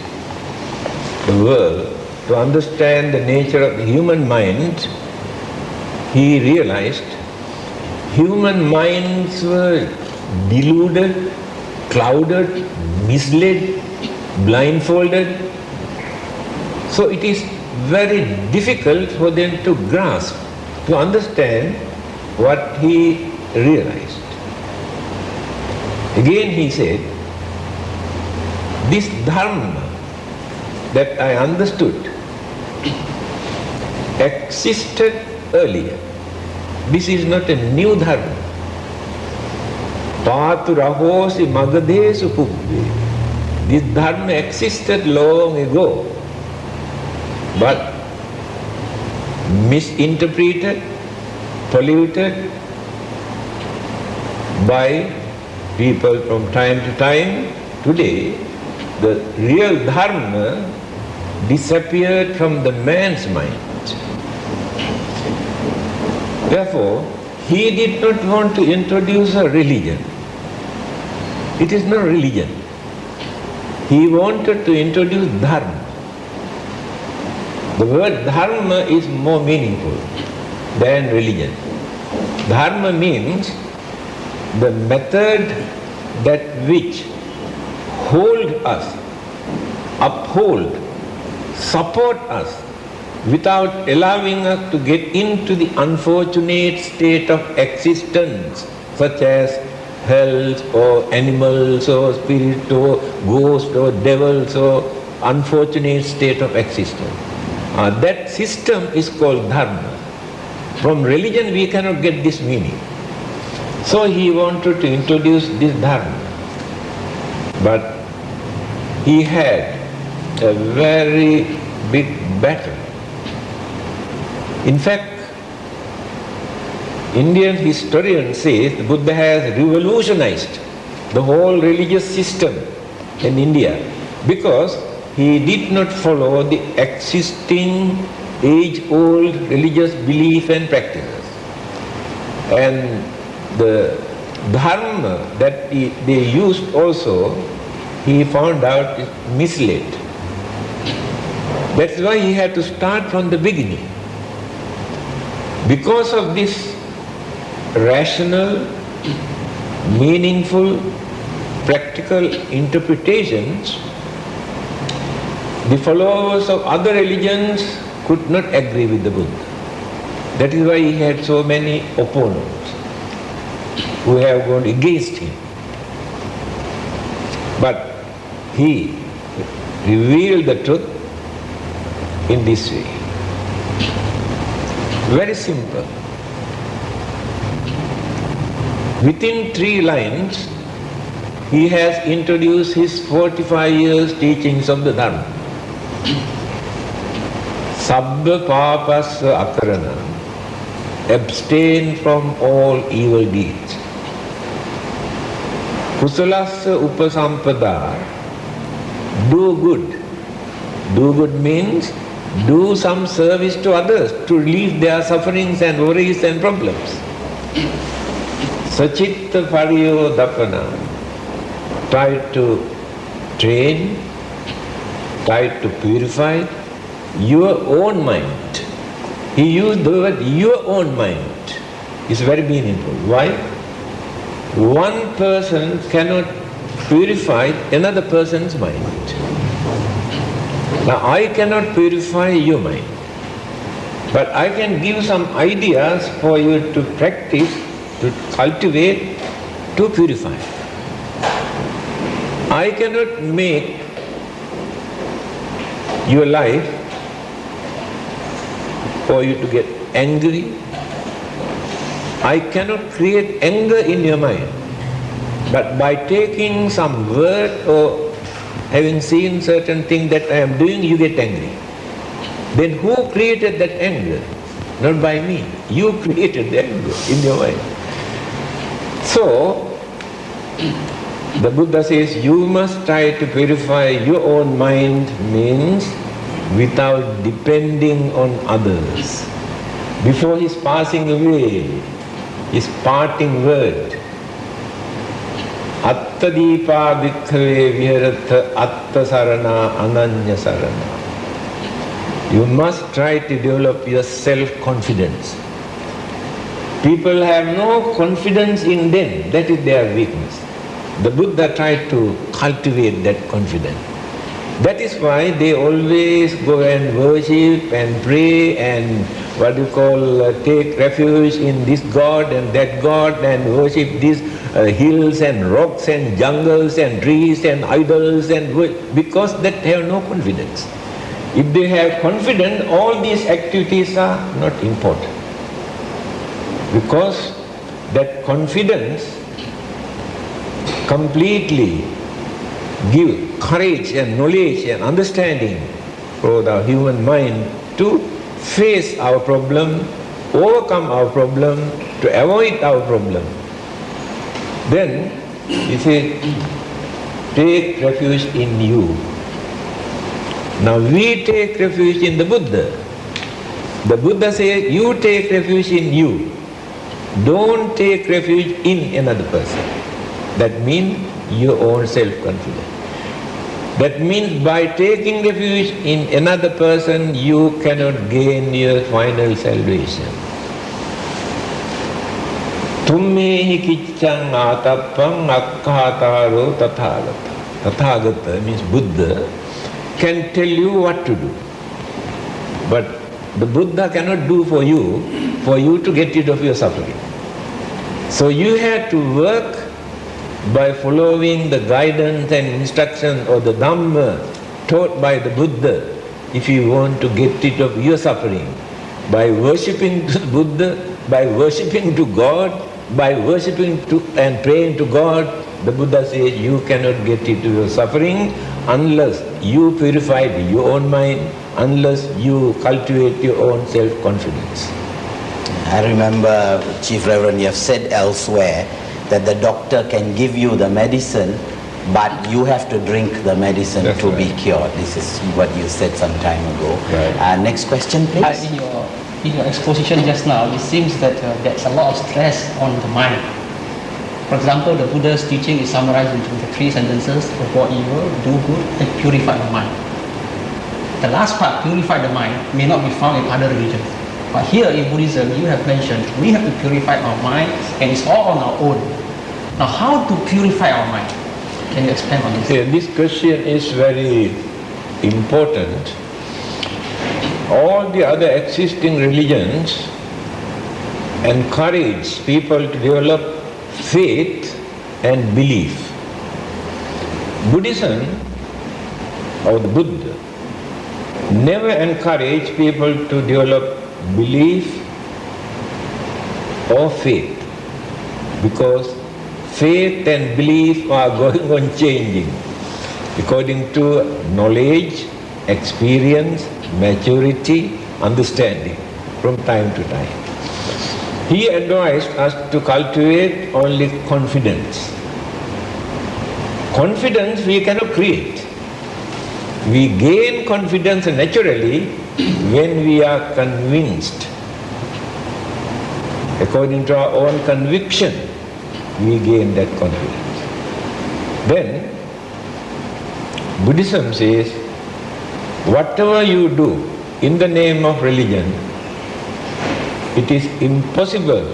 the world to understand the nature of the human mind, he realized human minds were deluded, clouded, misled, blindfolded. So it is very difficult for them to grasp, to understand what he realized. Again he said, this Dhamma that I understood existed earlier. This is not a new Dharma. Pātu rahosi magadesu pubbhe. This Dharma existed long ago, but misinterpreted, polluted by people from time to time. Today, the real Dharma disappeared from the man's mind. Therefore, he did not want to introduce a religion. It is not religion. He wanted to introduce Dharma. The word Dharma is more meaningful than religion. Dharma means the method that which hold us, uphold, support us without allowing us to get into the unfortunate state of existence such as hells or animals or spirit or ghost or devils or unfortunate state of existence. That system is called dharma. From religion we cannot get this meaning. So he wanted to introduce this dharma. But he had a very big battle. In fact, Indian historian says the Buddha has revolutionized the whole religious system in India because he did not follow the existing age-old religious belief and practices. And the dharma that they used also, he found out is misled. That's why he had to start from the beginning. Because of this rational, meaningful, practical interpretations, the followers of other religions could not agree with the Buddha. That is why he had so many opponents who have gone against him. But he revealed the truth in this way. Very simple. Within 3 lines, he has introduced his 45 years teachings of the Dhamma. Sabba papassa akarana, abstain from all evil deeds. Kusalassa upasampada, do good. Do good means do some service to others to relieve their sufferings and worries and problems. Sachitta pariyo dapana, try to train, try to purify your own mind. He used the word your own mind. It's very meaningful. Why? One person cannot purify another person's mind. Now I cannot purify your mind, but I can give some ideas for you to practice, to cultivate, to purify. I cannot make your life for you to get angry. I cannot create anger in your mind, but by taking some word or having seen certain thing that I am doing, you get angry. Then who created that anger? Not by me. You created the anger in your mind. So, the Buddha says you must try to purify your own mind, means without depending on others. Before his passing away, his parting word, Atta Deepa Bhikkhave Viharatha Atta Sarana Ananya Sarana. You must try to develop your self-confidence. People have no confidence in them. That is their weakness. The Buddha tried to cultivate that confidence. That is why they always go and worship and pray and take refuge in this God and that God and worship these hills and rocks and jungles and trees and idols, and because that they have no confidence. If they have confidence, all these activities are not important. Because that confidence completely give courage and knowledge and understanding for the human mind to face our problem, overcome our problem, to avoid our problem. Then he said, take refuge in you. Now we take refuge in the Buddha. The Buddha says, you take refuge in you. Don't take refuge in another person. That means your own self-confidence. That means by taking refuge in another person, you cannot gain your final salvation. Tummehi kiccang atappam akkhataro tathagata. Tathagata means Buddha can tell you what to do. But the Buddha cannot do for you to get rid of your suffering. So you have to work by following the guidance and instruction of the Dhamma taught by the Buddha, if you want to get rid of your suffering, by worshipping the Buddha, by worshipping to God, by worshipping to and praying to God, the Buddha says you cannot get rid of your suffering unless you purify your own mind, unless you cultivate your own self-confidence. I remember, Chief Reverend, you have said elsewhere that the doctor can give you the medicine, but you have to drink the medicine That's to right. be cured. This is what you said some time ago. Right. Next question, please. In your exposition just now, it seems that there's a lot of stress on the mind. For example, the Buddha's teaching is summarized into the 3 sentences: avoid evil, do good, and purify the mind. The last part, purify the mind, may not be found in other religions. But here in Buddhism, you have mentioned we have to purify our mind, and it's all on our own. Now, how to purify our mind? Can you expand on this? This question is very important. All the other existing religions encourage people to develop faith and belief. Buddhism, or the Buddha, never encouraged people to develop belief or faith, because faith and belief are going on changing according to knowledge, experience, maturity, understanding from time to time. He advised us to cultivate only confidence. Confidence we cannot create. We gain confidence naturally when we are convinced. According to our own conviction, we gain that confidence. Then, Buddhism says, whatever you do in the name of religion, it is impossible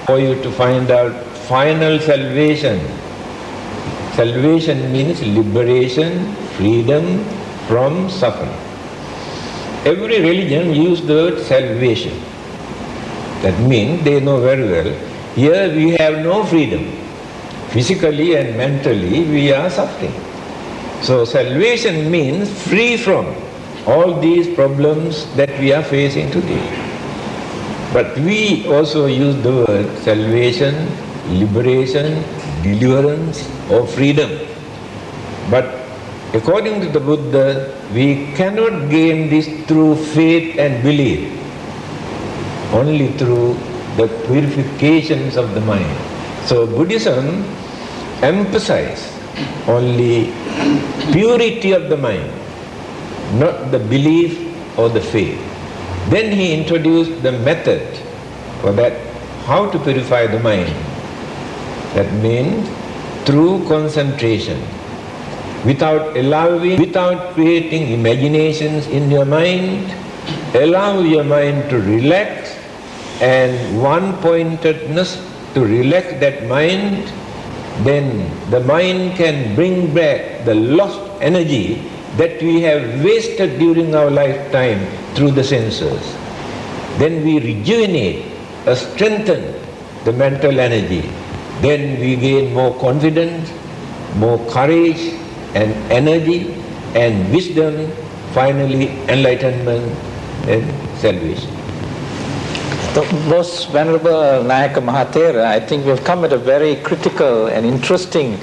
for you to find out final salvation. Salvation means liberation, freedom from suffering. Every religion uses the word salvation. That means they know very well, here we have no freedom. Physically and mentally we are suffering. So salvation means free from all these problems that we are facing today. But we also use the word salvation, liberation, deliverance or freedom. But according to the Buddha, we cannot gain this through faith and belief, only through the purifications of the mind. So Buddhism emphasizes only purity of the mind, not the belief or the faith. Then he introduced the method for that, how to purify the mind. That means through concentration, without creating imaginations in your mind. Allow your mind to relax, and one-pointedness to relax that mind. Then the mind can bring back the lost energy that we have wasted during our lifetime through the senses. Then we rejuvenate or strengthen the mental energy. Then we gain more confidence, more courage and energy and wisdom, finally enlightenment and salvation. Most Venerable Nayaka Mahathera, I think we've come at a very critical and interesting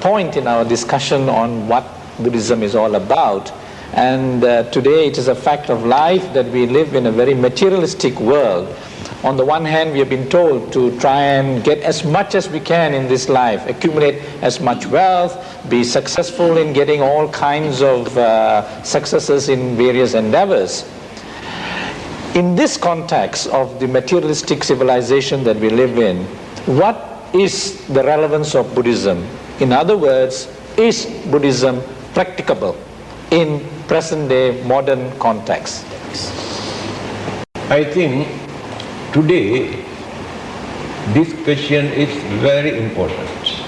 point in our discussion on what Buddhism is all about. And today it is a fact of life that we live in a very materialistic world. On the one hand, we have been told to try and get as much as we can in this life, accumulate as much wealth, be successful in getting all kinds of successes in various endeavors. In this context of the materialistic civilization that we live in, what is the relevance of Buddhism? In other words, is Buddhism practicable in present-day modern context? I think today this question is very important.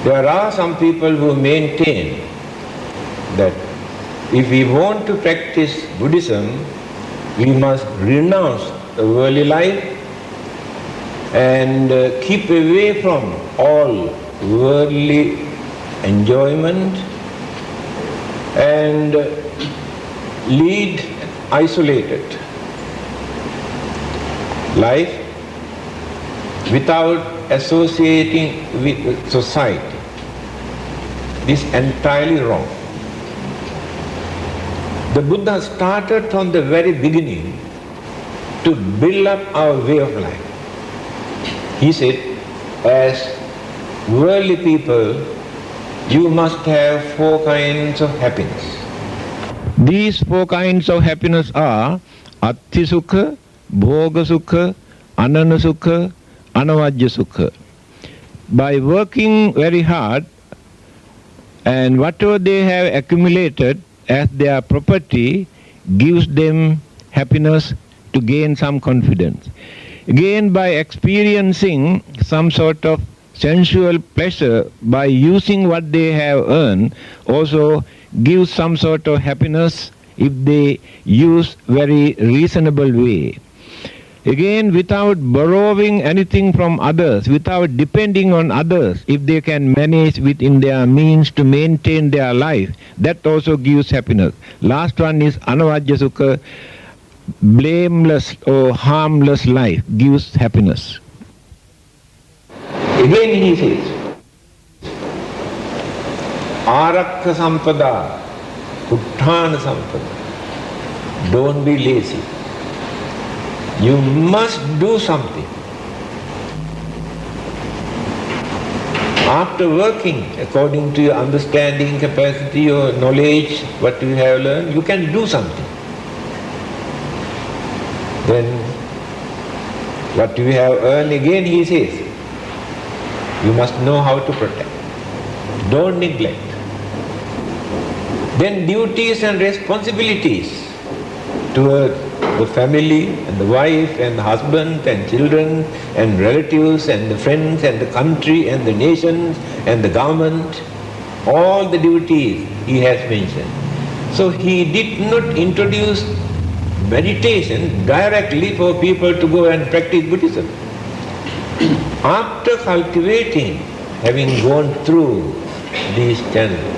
There are some people who maintain that if we want to practice Buddhism, we must renounce the worldly life and keep away from all worldly enjoyment and lead isolated life without associating with society. This is entirely wrong. The Buddha started from the very beginning to build up our way of life. He said, as worldly people, you must have 4 kinds of happiness. These 4 kinds of happiness are atti sukha, bhoga sukha, anana sukha, anavajja sukha. By working very hard and whatever they have accumulated as their property gives them happiness to gain some confidence. Again, by experiencing some sort of sensual pleasure by using what they have earned also gives some sort of happiness if they use very reasonable way. Again, without borrowing anything from others, without depending on others, if they can manage within their means to maintain their life, that also gives happiness. Last one is anavajja sukha, blameless or harmless life gives happiness. Again he says, arakha sampada, utthana sampada. Don't be lazy. You must do something. After working according to your understanding, capacity, or knowledge, what you have learned, you can do something. Then what you have earned, again he says, you must know how to protect. Don't neglect. Then duties and responsibilities toward the family and the wife and the husband and children and relatives and the friends and the country and the nations and the government, all the duties he has mentioned. So he did not introduce meditation directly for people to go and practice Buddhism. After cultivating, having gone through these channels,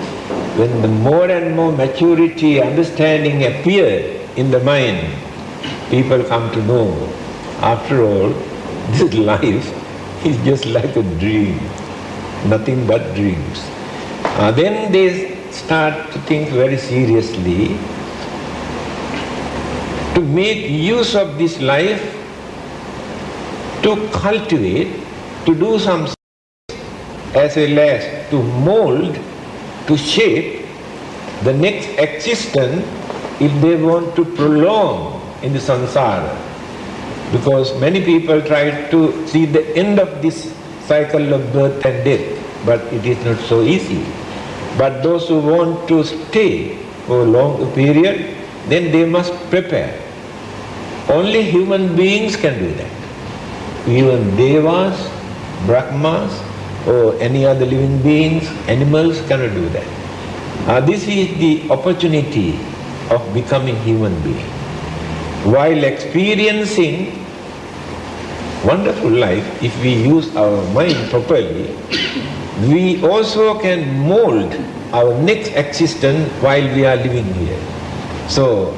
when the more and more maturity, understanding appeared in the mind, people come to know, after all, this life is just like a dream, nothing but dreams. Then they start to think very seriously to make use of this life to cultivate, to do some as well as to mold, to shape the next existence if they want to prolong in the samsara. Because many people try to see the end of this cycle of birth and death, but it is not so easy. But those who want to stay for a long period, then they must prepare. Only human beings can do that. Even devas, brahmas, or any other living beings, animals cannot do that. This is the opportunity of becoming human being. While experiencing wonderful life, if we use our mind properly, we also can mold our next existence while we are living here. So,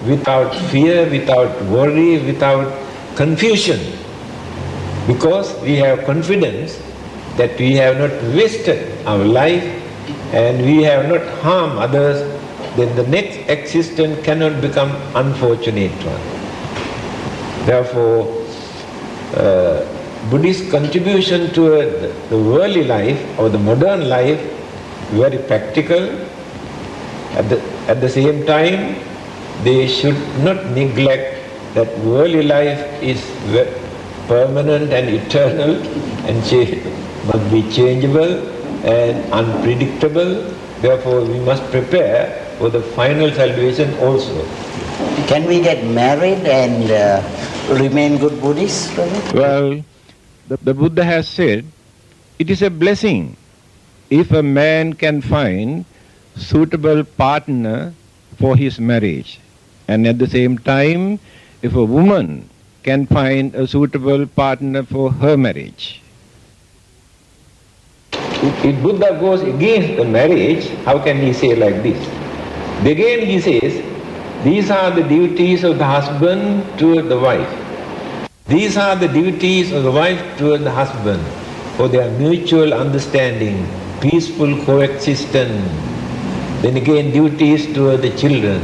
without fear, without worry, without confusion, because we have confidence that we have not wasted our life and we have not harmed others, then the next existence cannot become unfortunate one. Therefore, Buddhist contribution to the worldly life or the modern life very practical. At the same time, they should not neglect that worldly life is permanent and eternal and must be changeable and unpredictable. Therefore, we must prepare for the final salvation also. Can we get married and remain good Buddhists? Well, the Buddha has said, it is a blessing if a man can find suitable partner for his marriage. And at the same time, if a woman can find a suitable partner for her marriage. If Buddha goes against the marriage, how can he say like this? Again he says, these are the duties of the husband toward the wife. These are the duties of the wife toward the husband for their mutual understanding, peaceful coexistence. Then again duties toward the children.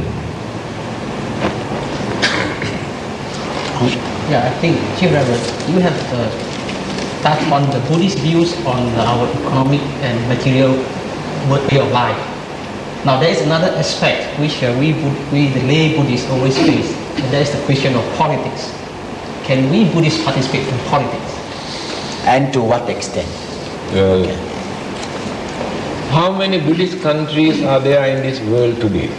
Yeah, I think, Chief Reverend, you have touched on the Buddhist views on our economic and material way of life. Now there is another aspect which we the lay Buddhists always face, and that is the question of politics. Can we Buddhists participate in politics? And to what extent? How many Buddhist countries are there in this world today?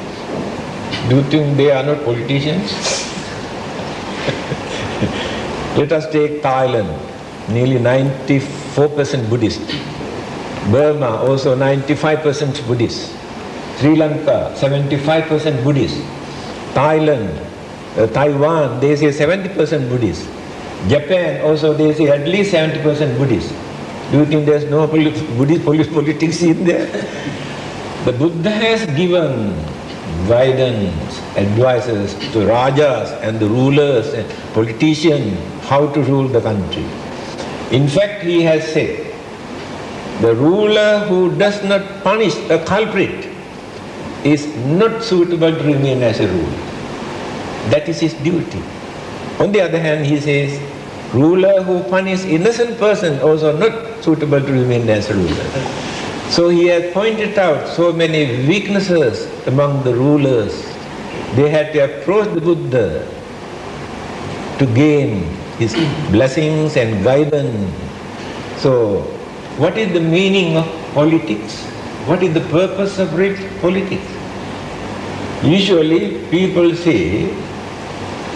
Do you think they are not politicians? Let us take Thailand, nearly 94% Buddhist. Burma, also 95% Buddhist. Sri Lanka, 75% Buddhist. Thailand, Taiwan, they say 70% Buddhist. Japan, also they say at least 70% Buddhist. Do you think there's no Buddhist politics in there? The Buddha has given guidance, advices to rajas and the rulers and politicians how to rule the country. In fact, he has said, the ruler who does not punish a culprit is not suitable to remain as a ruler. That is his duty. On the other hand, he says, ruler who punishes innocent person also not suitable to remain as a ruler. So he has pointed out so many weaknesses among the rulers. They had to approach the Buddha to gain his blessings and guidance. So, what is the meaning of politics? What is the purpose of politics? Usually people say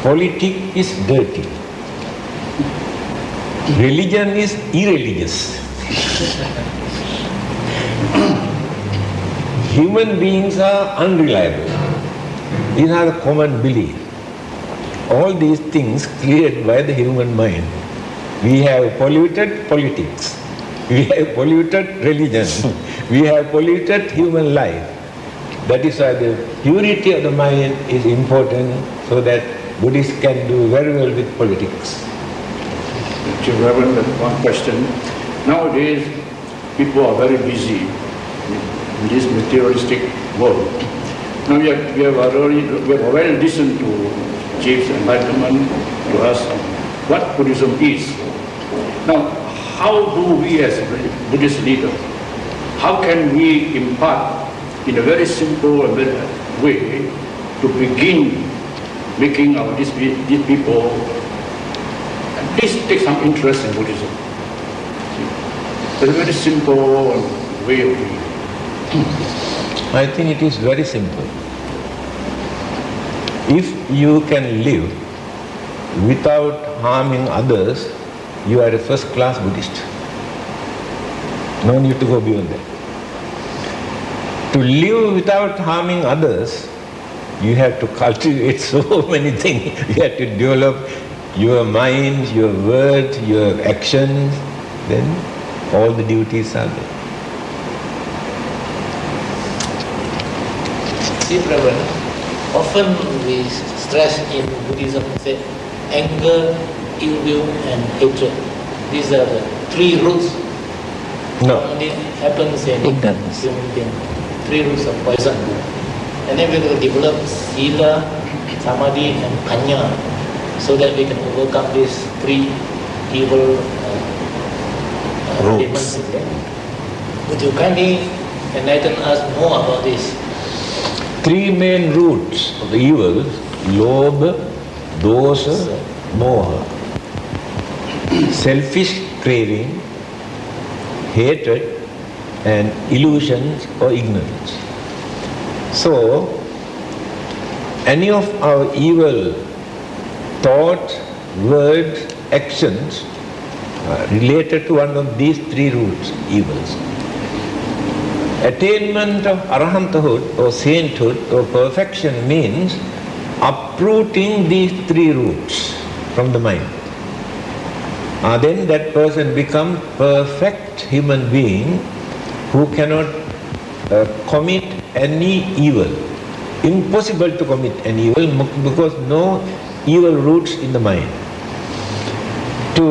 politics is dirty. Religion is irreligious. Human beings are unreliable. These are the common beliefs. All these things created by the human mind. We have polluted politics. We have polluted religion. We have polluted human life. That is why the purity of the mind is important, so that Buddhists can do very well with politics. Chief Reverend, one question. Nowadays, people are very busy in this materialistic world. Now we have already listened to Chief's enlightenment to us what Buddhism is. Now, how do we as Buddhist leaders, how can we impart in a very simple way to begin making these people at least take some interest in Buddhism? It's a very simple way of doing it. I think it is very simple. If you can live without harming others, you are a first-class Buddhist. No need to go beyond that. To live without harming others, you have to cultivate so many things. You have to develop your mind, your words, your actions, then all the duties are there. See, Reverend, often we stress in Buddhism that anger, ill will and hatred. These are the three roots. No. It happens in Ignorance. human being. Three roots of poison. And then we will develop sila, samadhi and panya, so that we can overcome these three evil Roots. demons. Would you kindly enlighten us more about this? Three main roots of the evils: lobha, dosa, moha. Selfish craving, hatred, and illusions or ignorance. So, any of our evil thoughts, words, actions are related to one of these three roots, evils. Attainment of arahathood or sainthood or perfection means uprooting these three roots. from the mind. Then that person becomes perfect human being who cannot commit any evil. Impossible to commit any evil because no evil roots in the mind. To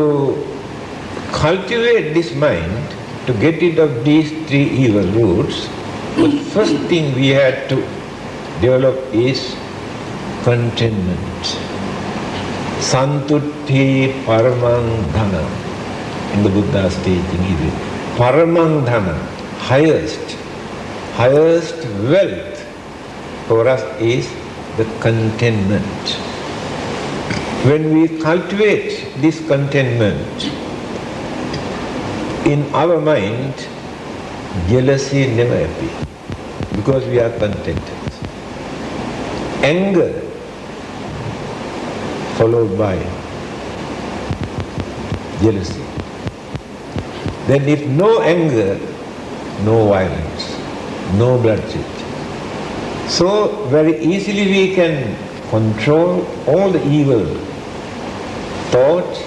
cultivate this mind, to get rid of these three evil roots, the first thing we had to develop is contentment. Santutti paramang dhanam. In the Buddha's teaching, he said, paramang dhanam, highest wealth for us is the contentment. When we cultivate this contentment in our mind, jealousy never appears because we are contented. Anger followed by jealousy. Then if no anger, no violence, no bloodshed. So very easily we can control all the evil thoughts,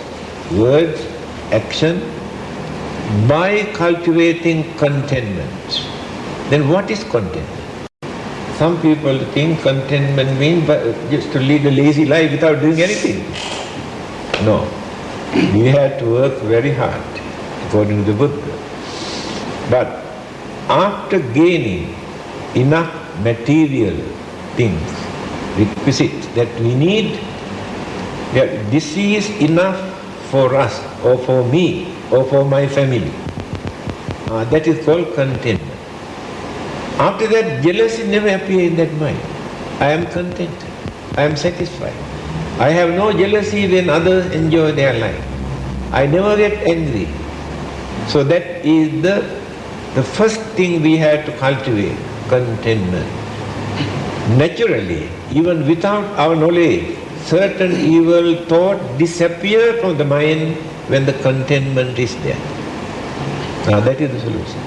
words, action by cultivating contentment. Then what is contentment? Some people think contentment means just to lead a lazy life without doing anything. No. We have to work very hard, according to the Buddha. But after gaining enough material things, requisites that we need, that this is enough for us, or for me, or for my family. That is called contentment. After that, jealousy never appears in that mind. I am contented. I am satisfied. I have no jealousy when others enjoy their life. I never get angry. So that is the first thing we have to cultivate, contentment. Naturally, even without our knowledge, certain evil thoughts disappear from the mind when the contentment is there. That is the solution.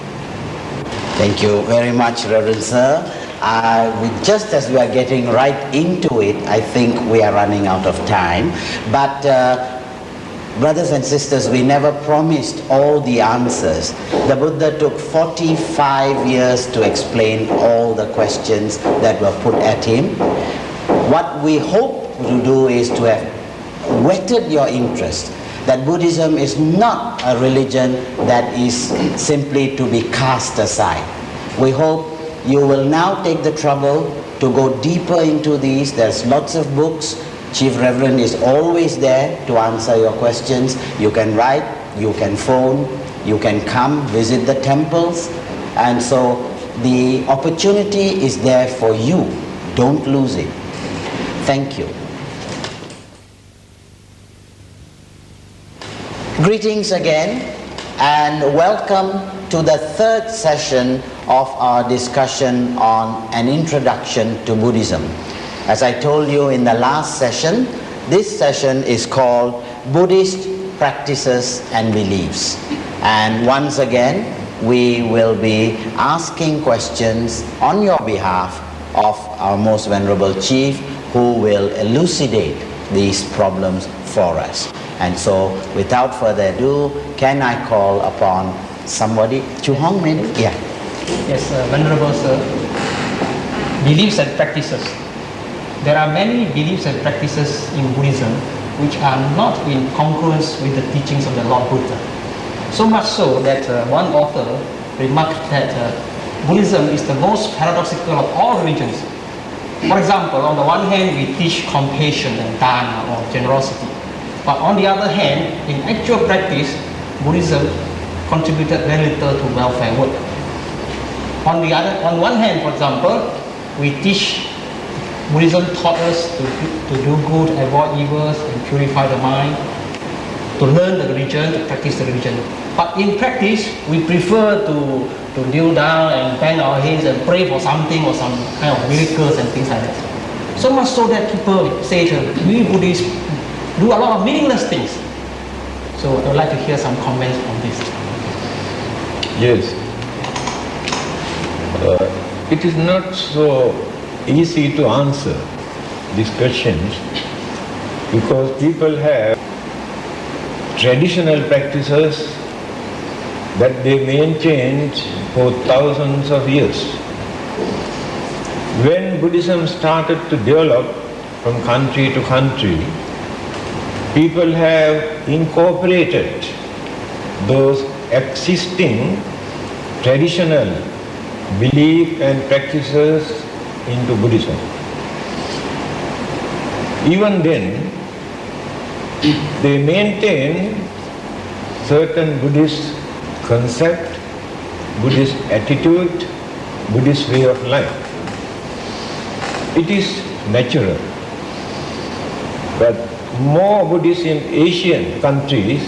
Thank you very much, Reverend Sir. Just as we are getting right into it, I think we are running out of time. But brothers and sisters, we never promised all the answers. The Buddha took 45 years to explain all the questions that were put at him. What we hope to do is to have whetted your interest that Buddhism is not a religion that is simply to be cast aside. We hope you will now take the trouble to go deeper into these. There's lots of books. Chief Reverend is always there to answer your questions. You can write, you can phone, you can come visit the temples. And so the opportunity is there for you. Don't lose it. Thank you. Greetings again and welcome to the third session of our discussion on an introduction to Buddhism. As I told you in the last session, this session is called Buddhist Practices and Beliefs. And once again, we will be asking questions on your behalf of our Most Venerable Chief, who will elucidate these problems for us. And so, without further ado, can I call upon somebody? Chu Hong, maybe? Yeah. Yes, Venerable Sir. Beliefs and practices. There are many beliefs and practices in Buddhism which are not in congruence with the teachings of the Lord Buddha. So much so that one author remarked that Buddhism is the most paradoxical of all religions. For example, on the one hand, we teach compassion and dana, or generosity. But on the other hand, in actual practice, Buddhism contributed very little to welfare work. On one hand, for example, we teach, Buddhism taught us to do good, avoid evils, and purify the mind, to learn the religion, to practice the religion. But in practice, we prefer to kneel down and bang our heads and pray for something or some kind of miracles and things like that. So much so that people say we Buddhists do a lot of meaningless things. So I would like to hear some comments on this. Yes. It is not so easy to answer these questions because people have traditional practices that they maintained for thousands of years. When Buddhism started to develop from country to country, people have incorporated those existing traditional belief and practices into Buddhism. Even then, they maintain certain Buddhist concept, Buddhist attitude, Buddhist way of life. It is natural. But more Buddhists in Asian countries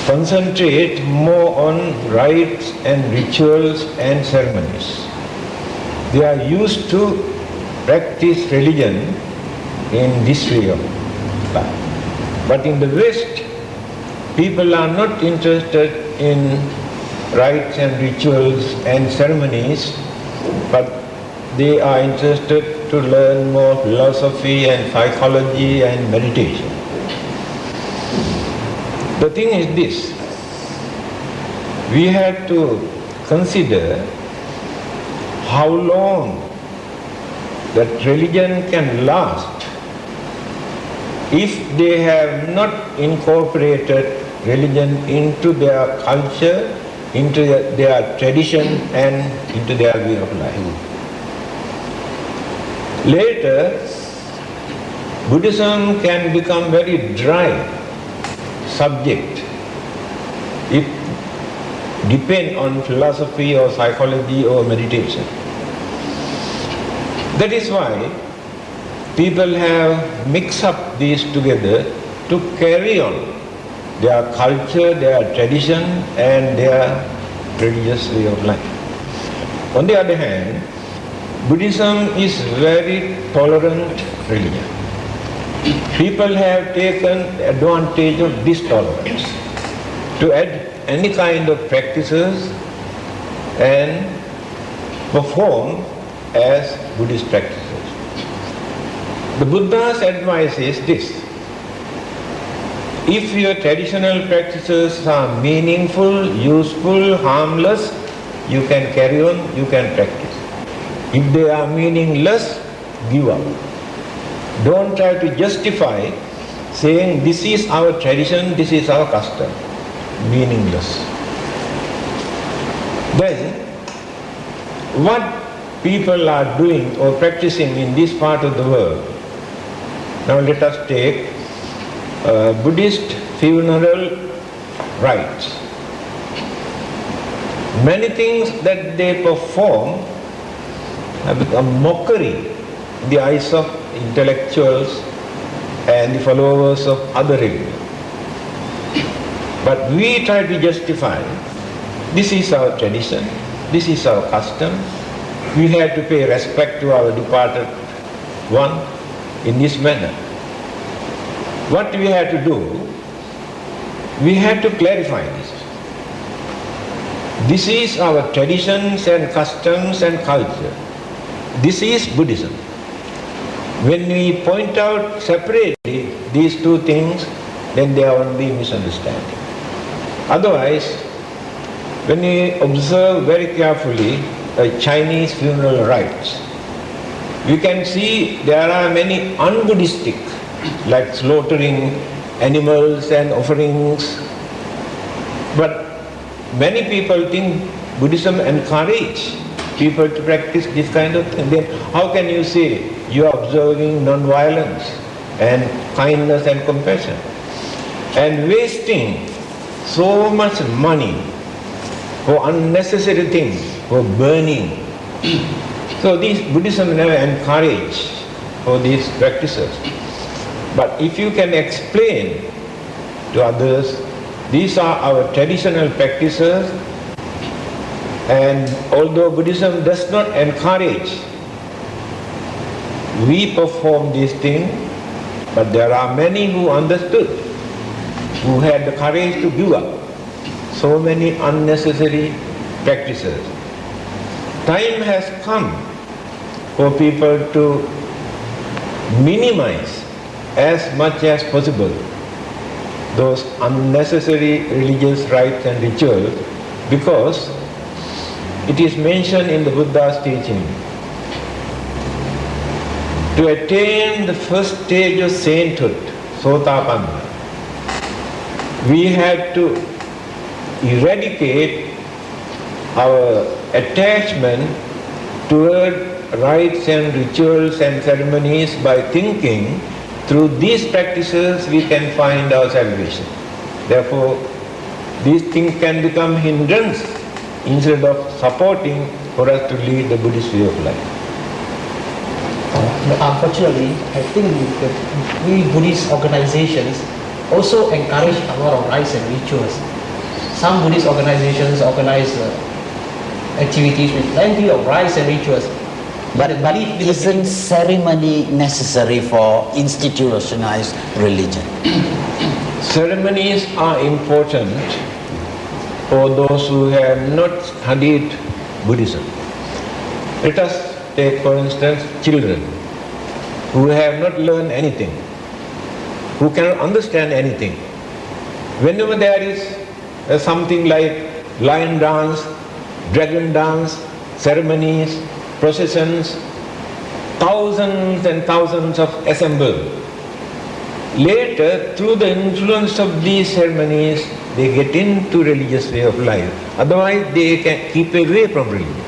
concentrate more on rites and rituals and ceremonies. They are used to practice religion in this way of life. But in the West, people are not interested in rites and rituals and ceremonies, but they are interested to learn more philosophy and psychology and meditation. The thing is this: we have to consider how long that religion can last if they have not incorporated religion into their culture, into their tradition and into their way of life. Later, Buddhism can become very dry subject. It depends on philosophy or psychology or meditation. That is why people have mixed up these together to carry on their culture, their tradition and their religious way of life. On the other hand, Buddhism is very tolerant religion. People have taken advantage of this tolerance to add any kind of practices and perform as Buddhist practices. The Buddha's advice is this: if your traditional practices are meaningful, useful, harmless, you can carry on, you can practice. If they are meaningless, give up. Don't try to justify saying this is our tradition, this is our custom. Meaningless. Then, what people are doing or practicing in this part of the world? Now let us take Buddhist funeral rites. Many things that they perform have become mockery in the eyes of intellectuals and the followers of other religions. But we try to justify, this is our tradition, this is our custom, we have to pay respect to our departed one in this manner. What we have to do, we have to clarify this. This is our traditions and customs and culture. This is Buddhism. When we point out separately these two things, then there will be misunderstanding. Otherwise, when we observe very carefully Chinese funeral rites, we can see there are many un-Buddhistic, like slaughtering animals and offerings. But many people think Buddhism encourages people to practice this kind of thing. Then how can you say you are observing non-violence and kindness and compassion and wasting so much money for unnecessary things, for burning? So this Buddhism never encourages for these practices. But if you can explain to others, these are our traditional practices, and although Buddhism does not encourage, we perform these things, but there are many who understood, who had the courage to give up so many unnecessary practices. Time has come for people to minimize as much as possible those unnecessary religious rites and rituals, because it is mentioned in the Buddha's teaching, to attain the first stage of sainthood, Sotapanna, we have to eradicate our attachment toward rites and rituals and ceremonies by thinking through these practices we can find our salvation. Therefore, these things can become hindrance instead of supporting for us to lead the Buddhist way of life. Unfortunately, I think that we Buddhist organizations also encourage a lot of rites and rituals. Some Buddhist organizations organize activities with plenty of rites and rituals. But isn't ceremony necessary for institutionalized religion? Ceremonies are important for those who have not studied Buddhism. Let us take, for instance, children who have not learned anything, who cannot understand anything. Whenever there is something like lion dance, dragon dance, ceremonies, processions, thousands and thousands of assemble. Later, through the influence of these ceremonies, they get into religious way of life. Otherwise, they can keep away from religion.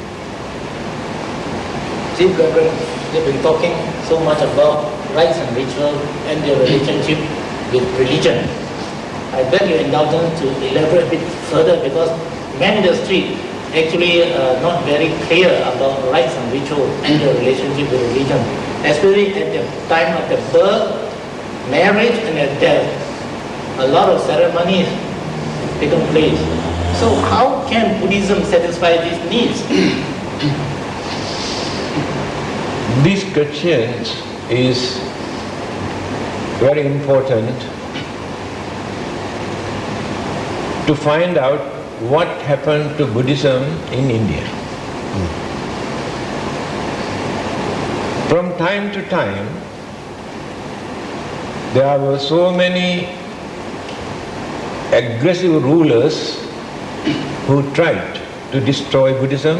See, Reverend, they've been talking so much about rites and ritual and their relationship with religion. I beg your indulgence to elaborate a bit further, because men in the street actually not very clear about rites and ritual and their relationship with religion, especially at the time of the birth, marriage and at death. A lot of ceremonies taken place. So how can Buddhism satisfy these needs? This question is very important to find out what happened to Buddhism in India. From time to time, there were so many aggressive rulers who tried to destroy Buddhism.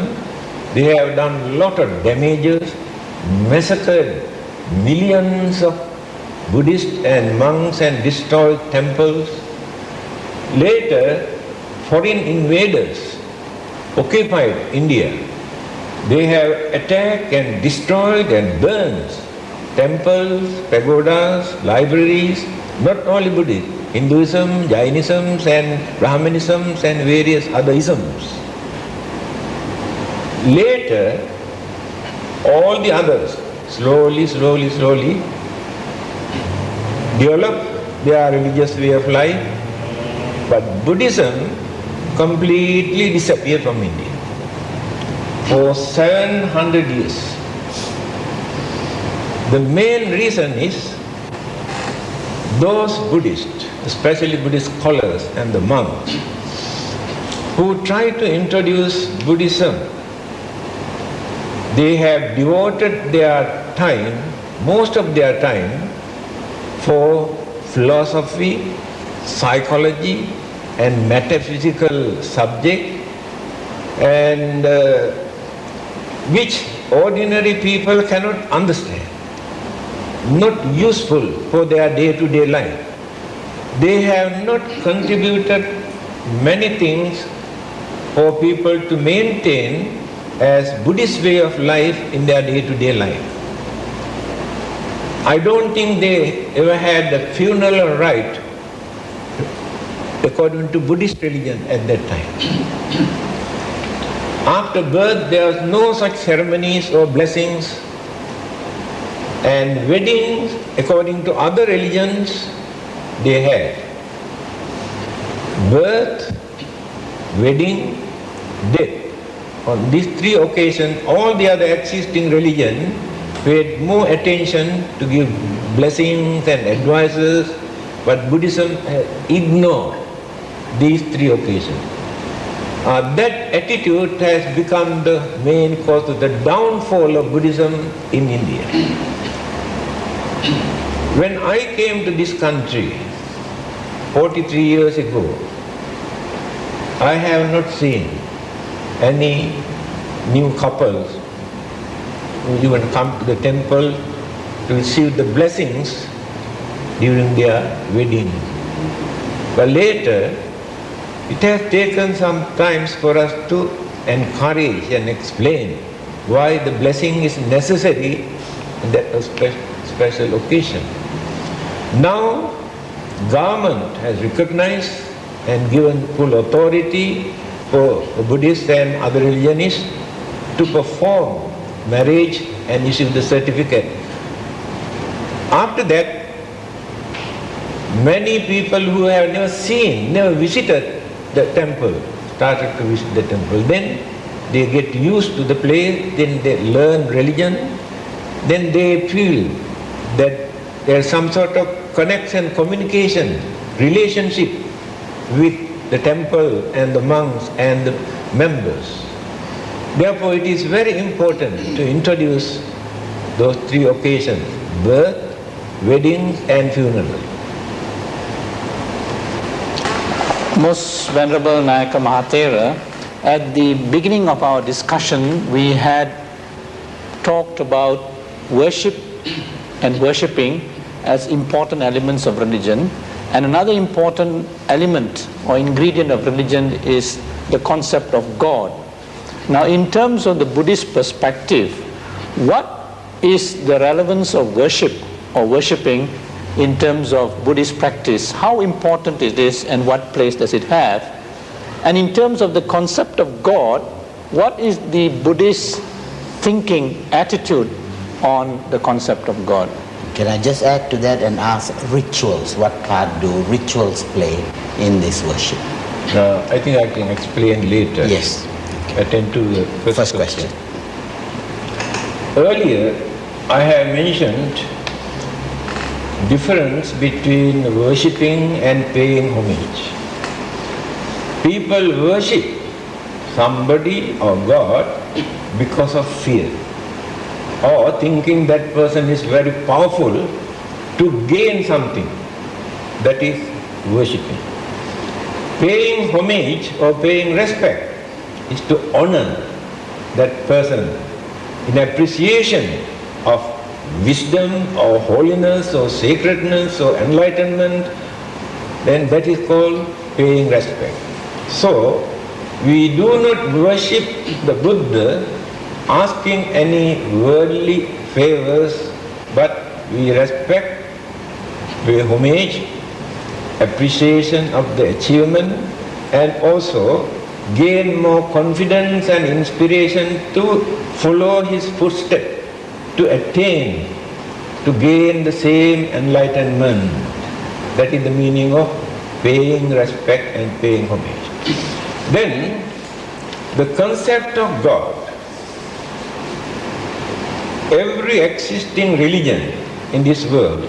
They have done a lot of damages, massacred millions of Buddhists and monks and destroyed temples. Later, foreign invaders occupied India. They have attacked and destroyed and burned temples, pagodas, libraries, not only Buddhism, Hinduism, Jainism and Brahmanism and various other isms. Later, all the others slowly developed their religious way of life, but Buddhism completely disappeared from India for 700 years. The main reason is those Buddhists, especially Buddhist scholars and the monks, who try to introduce Buddhism, they have devoted their time, most of their time, for philosophy, psychology and metaphysical subject, and which ordinary people cannot understand, not useful for their day-to-day life. They have not contributed many things for people to maintain as Buddhist way of life in their day-to-day life. I don't think they ever had a funeral rite according to Buddhist religion at that time. After birth, there was no such ceremonies or blessings, and weddings, according to other religions, they had birth, wedding, death. On these three occasions, all the other existing religions paid more attention to give blessings and advices, but Buddhism ignored these three occasions. That attitude has become the main cause of the downfall of Buddhism in India. When I came to this country 43 years ago, I have not seen any new couples who even come to the temple to receive the blessings during their wedding. But later, it has taken some time for us to encourage and explain why the blessing is necessary in that special occasion. Now, government has recognized and given full authority for the Buddhists and other religionists to perform marriage and issue the certificate. After that, many people who have never seen, never visited the temple, started to visit the temple. Then they get used to the place, then they learn religion, then they feel that there is some sort of connection, communication, relationship with the temple and the monks and the members. Therefore, it is very important to introduce those three occasions: birth, weddings and funeral. Most Venerable Nayaka Mahathera, at the beginning of our discussion, we had talked about worship and worshipping as important elements of religion, and another important element or ingredient of religion is the concept of God. Now, in terms of the Buddhist perspective, what is the relevance of worship or worshipping in terms of Buddhist practice? How important is this and what place does it have? And in terms of the concept of God, what is the Buddhist thinking, attitude on the concept of God? Can I just add to that and ask rituals? What part do rituals play in this worship? I think I can explain later. Yes. Attend to the first question. Earlier, I have mentioned difference between worshipping and paying homage. People worship somebody or God because of fear, or thinking that person is very powerful to gain something. That is worshipping. Paying homage or paying respect is to honor that person in appreciation of wisdom or holiness or sacredness or enlightenment. Then that is called paying respect. So, we do not worship the Buddha asking any worldly favors, but we respect, pay homage, appreciation of the achievement, and also gain more confidence and inspiration to follow his footsteps, to attain, to gain the same enlightenment. That is the meaning of paying respect and paying homage. Then, the concept of God. Every existing religion in this world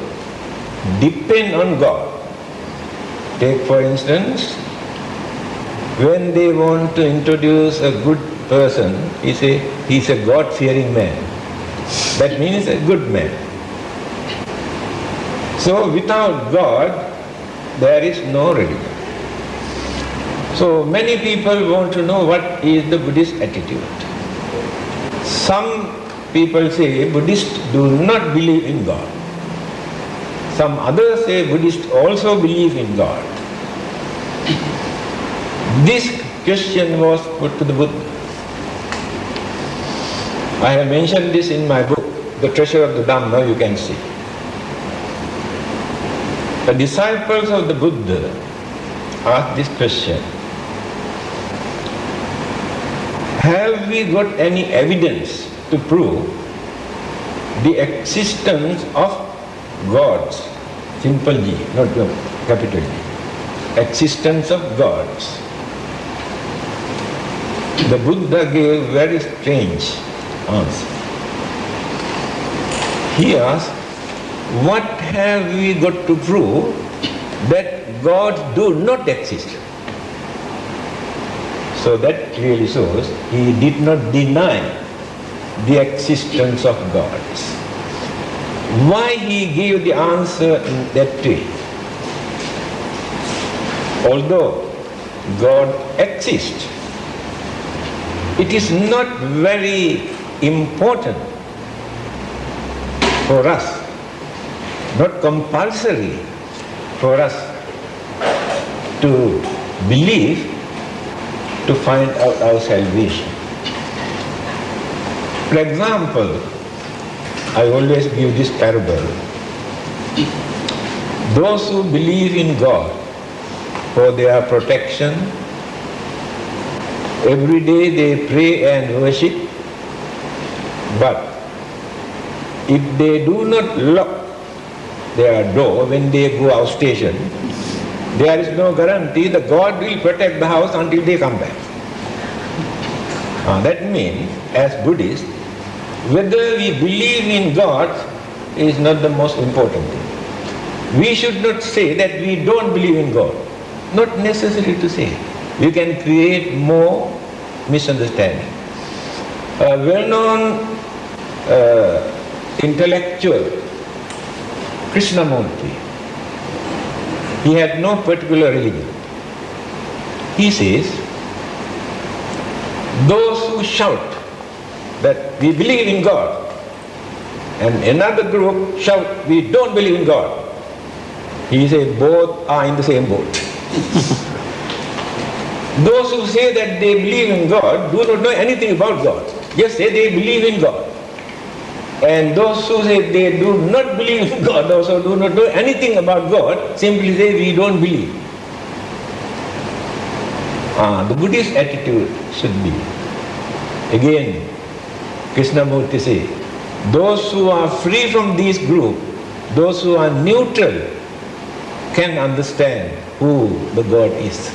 depends on God. Take for instance, when they want to introduce a good person, he's a God-fearing man. That means a good man. So without God, there is no religion. So many people want to know what is the Buddhist attitude. Some people say Buddhists do not believe in God. Some others say Buddhists also believe in God. This question was put to the Buddha. I have mentioned this in my book, The Treasure of the Dhamma, you can see. The disciples of the Buddha asked this question: have we got any evidence to prove the existence of gods? Simple G, not capital G. Existence of gods. The Buddha gave very strange answer. He asked, what have we got to prove that gods do not exist? So that clearly shows he did not deny the existence of gods. Why he gave the answer in that way? Although God exists, it is not very important for us, not compulsory for us to believe to find out our salvation. For example, I always give this parable. Those who believe in God for their protection, every day they pray and worship, but if they do not lock their door when they go out station, there is no guarantee that God will protect the house until they come back. That means, as Buddhists, whether we believe in God is not the most important thing. We should not say that we don't believe in God. Not necessary to say. We can create more misunderstanding. A well-known intellectual, Krishnamurti, he had no particular religion. He says, those who shout that we believe in God, and another group shout we don't believe in God, he says both are in the same boat. Those who say that they believe in God do not know anything about God, just say they believe in God. And those who say they do not believe in God, also do not know anything about God, simply say we don't believe. The Buddhist attitude should be, again, Krishnamurti says, those who are free from this group, those who are neutral, can understand who the God is.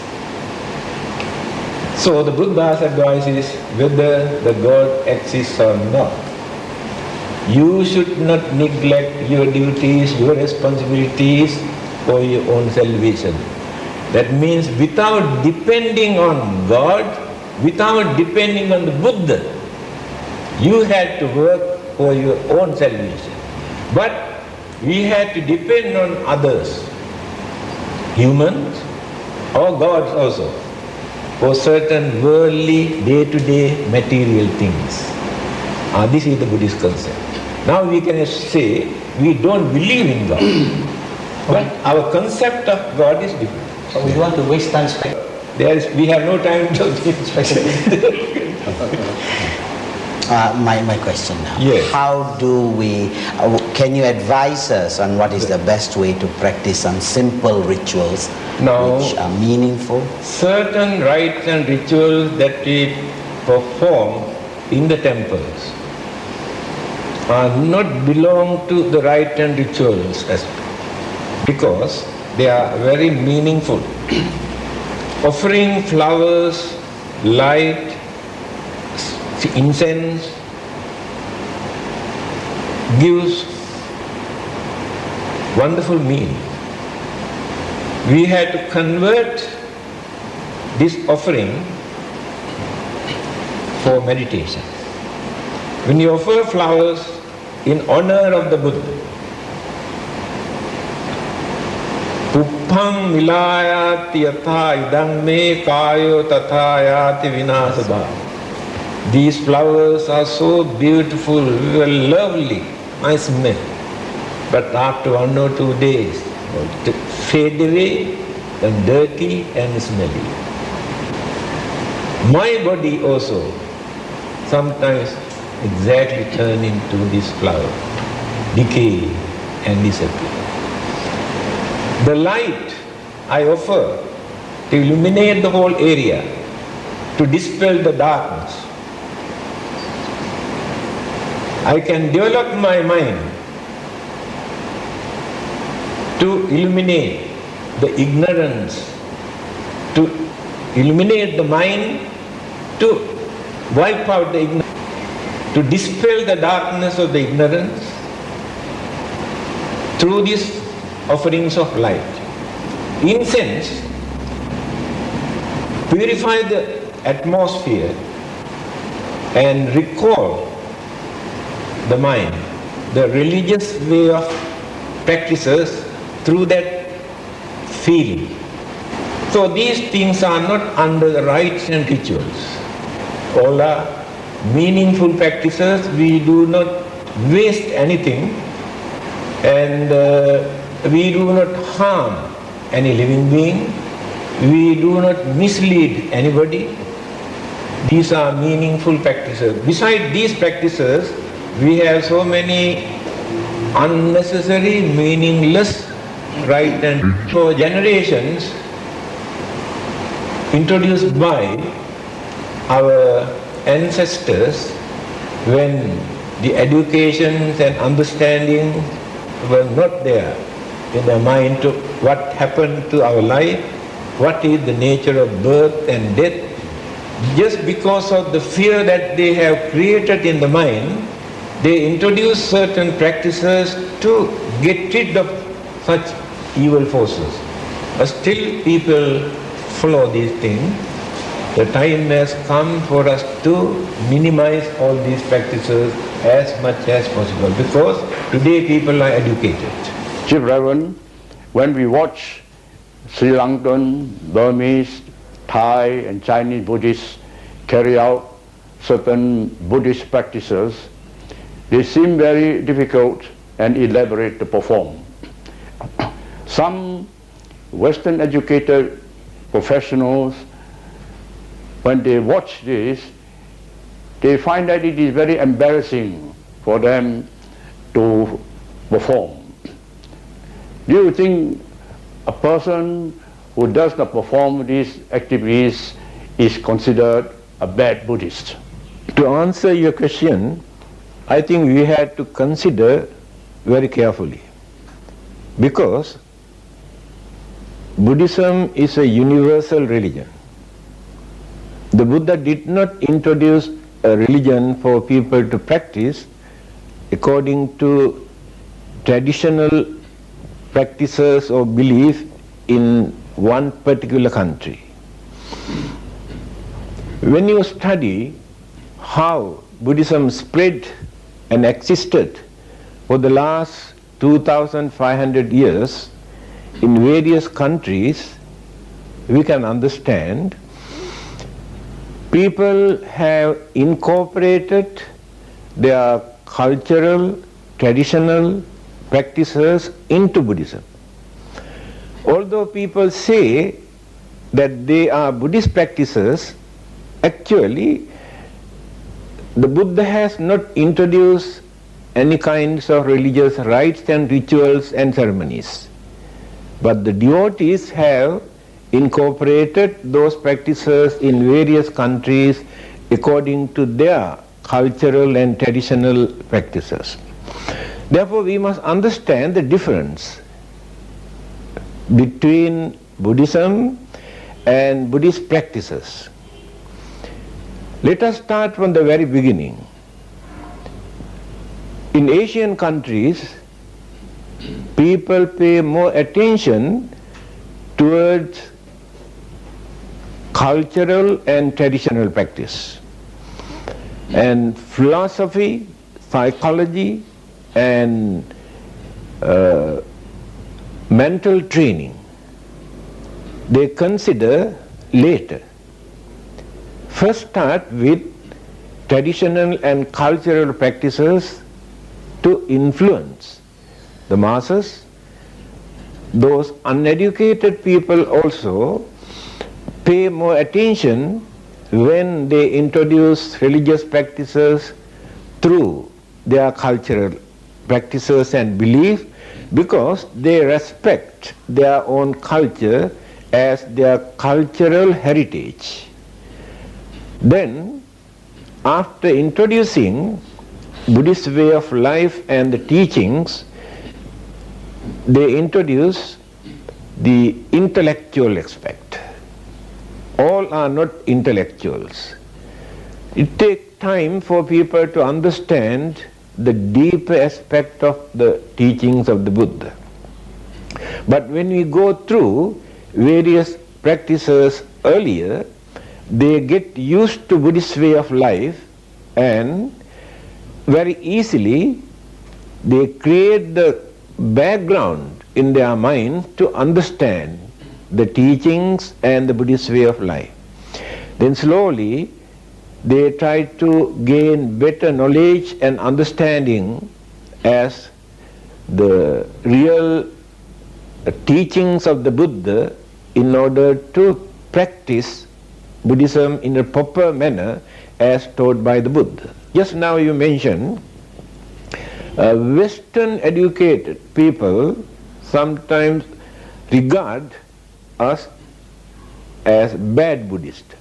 So the Buddha's advice is, whether the God exists or not, you should not neglect your duties, your responsibilities for your own salvation. That means without depending on God, without depending on the Buddha, you had to work for your own salvation. But we had to depend on others, humans or gods also, for certain worldly, day-to-day material things. This is the Buddhist concept. Now we can say we don't believe in God, but our concept of God is different. So we want to waste time. We have no time to My question now. Yes. How do we, can you advise us on what is the best way to practice some simple rituals which are meaningful? Certain rites and rituals that we perform in the temples not belong to the rite and rituals because they are very meaningful. Offering flowers, light, incense gives wonderful meaning. We had to convert this offering for meditation. When you offer flowers in honor of the Buddha, Puppam milayati yatha idam me kayo tatha yati vinasabha. These flowers are so beautiful, lovely, I smell. But after 1 or 2 days, they fade away and dirty and smelly. My body also sometimes exactly turn into this flower, decay and disappear. The light I offer to illuminate the whole area, to dispel the darkness. I can develop my mind to illuminate the ignorance, to illuminate the mind, to wipe out the ignorance, to dispel the darkness of the ignorance through these offerings of light. Incense purify the atmosphere and recall the mind the religious way of practices through that feeling. So these things are not under the rites and rituals. All are meaningful practices. We do not waste anything, and we do not harm any living being. We do not mislead anybody. These are meaningful practices. Besides these practices, we have so many unnecessary, meaningless right and for generations introduced by our ancestors when the educations and understanding were not there in their mind to what happened to our life, what is the nature of birth and death. Just because of the fear that they have created in the mind, they introduce certain practices to get rid of such evil forces. But still people follow these things. The time has come for us to minimize all these practices as much as possible, because today people are educated. Chief Reverend, when we watch Sri Lankan, Burmese, Thai and Chinese Buddhists carry out certain Buddhist practices, they seem very difficult and elaborate to perform. Some Western educated professionals, when they watch this, they find that it is very embarrassing for them to perform. Do you think a person who does not perform these activities is considered a bad Buddhist? To answer your question, I think we had to consider very carefully, because Buddhism is a universal religion. The Buddha did not introduce a religion for people to practice according to traditional practices or belief in one particular country. When you study how Buddhism spread and existed for the last 2,500 years in various countries, we can understand people have incorporated their cultural, traditional practices into Buddhism. Although people say that they are Buddhist practices, actually the Buddha has not introduced any kinds of religious rites and rituals and ceremonies. But the devotees have incorporated those practices in various countries according to their cultural and traditional practices. Therefore, we must understand the difference between Buddhism and Buddhist practices. Let us start from the very beginning. In Asian countries, people pay more attention towards cultural and traditional practice. And philosophy, psychology, and mental training, they consider later. First start with traditional and cultural practices to influence the masses. Those uneducated people also pay more attention when they introduce religious practices through their cultural practices and belief, because they respect their own culture as their cultural heritage. Then, after introducing Buddhist way of life and the teachings, they introduce the intellectual aspect. All are not intellectuals. It takes time for people to understand the deeper aspect of the teachings of the Buddha. But when we go through various practices earlier, they get used to Buddhist way of life and very easily they create the background in their mind to understand the teachings and the Buddhist way of life. Then slowly they try to gain better knowledge and understanding as the real teachings of the Buddha in order to practice Buddhism in a proper manner as taught by the Buddha. Just now you mentioned Western educated people sometimes regard us as bad Buddhists.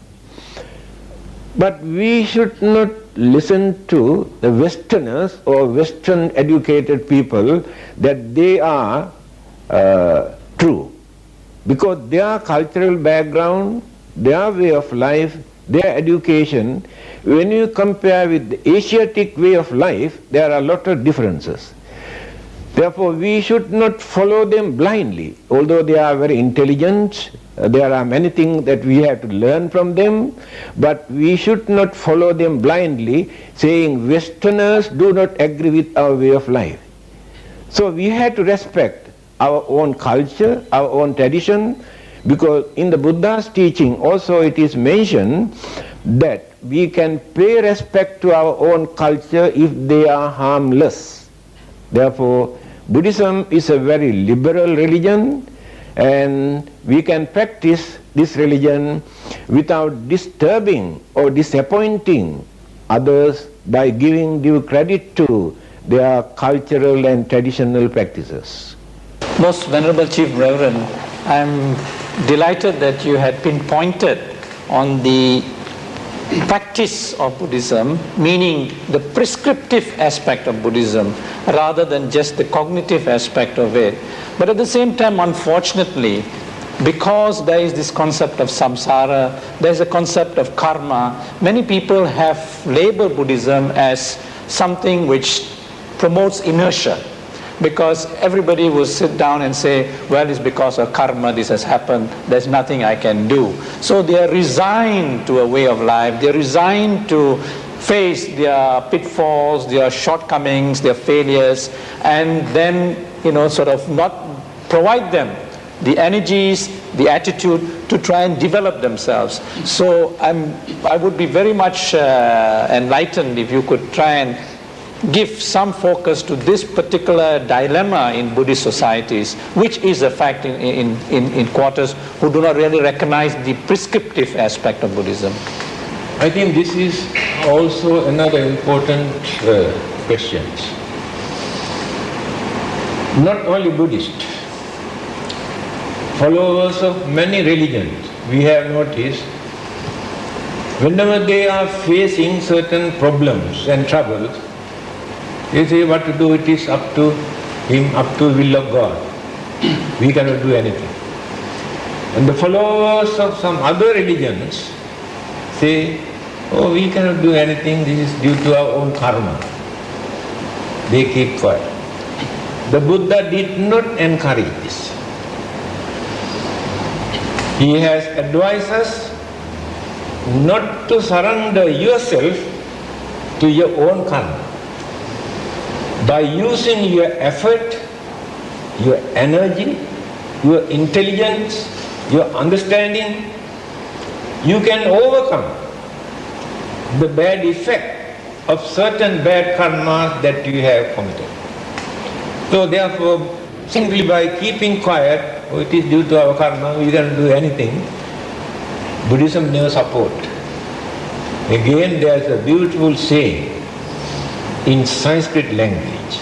But we should not listen to the Westerners or Western educated people that they are true, because their cultural background, their way of life, their education, when you compare with the Asiatic way of life, there are a lot of differences. Therefore, we should not follow them blindly. Although they are very intelligent, there are many things that we have to learn from them, but we should not follow them blindly, saying Westerners do not agree with our way of life. So we have to respect our own culture, our own tradition, because in the Buddha's teaching also it is mentioned that we can pay respect to our own culture if they are harmless. Therefore, Buddhism is a very liberal religion, and we can practice this religion without disturbing or disappointing others by giving due credit to their cultural and traditional practices. Most Venerable Chief Reverend, I am delighted that you had pinpointed on the practice of Buddhism, meaning the prescriptive aspect of Buddhism rather than just the cognitive aspect of it. But at the same time, unfortunately, because there is this concept of samsara, there is a concept of karma, many people have labeled Buddhism as something which promotes inertia. Because everybody will sit down and say, well, it's because of karma this has happened, there's nothing I can do. So they are resigned to a way of life, they're resigned to face their pitfalls, their shortcomings, their failures, and then, sort of not provide them the energies, the attitude to try and develop themselves. So I would be very much enlightened if you could try and give some focus to this particular dilemma in Buddhist societies, which is a fact in quarters who do not really recognize the prescriptive aspect of Buddhism. I think this is also another important question. Not only Buddhists, followers of many religions, we have noticed, whenever they are facing certain problems and troubles, they say what to do, it is up to him, up to the will of God. We cannot do anything. And the followers of some other religions say, oh, we cannot do anything, this is due to our own karma. They keep quiet. The Buddha did not encourage this. He has advised us not to surrender yourself to your own karma. By using your effort, your energy, your intelligence, your understanding, you can overcome the bad effect of certain bad karma that you have committed. So therefore, simply by keeping quiet, oh, it is due to our karma, we cannot do anything, Buddhism never support. Again, there is a beautiful saying in Sanskrit language,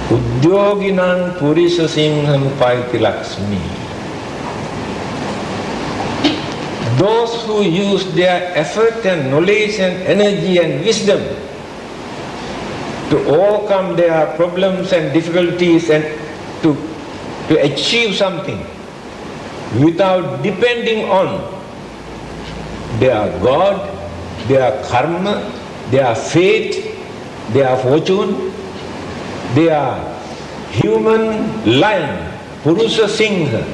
Udyoginam Purisa Singham Paiti Lakshmi. Those who use their effort and knowledge and energy and wisdom to overcome their problems and difficulties and to achieve something without depending on their God, their karma, their fate, their fortune, their human lion, Purusa Singha,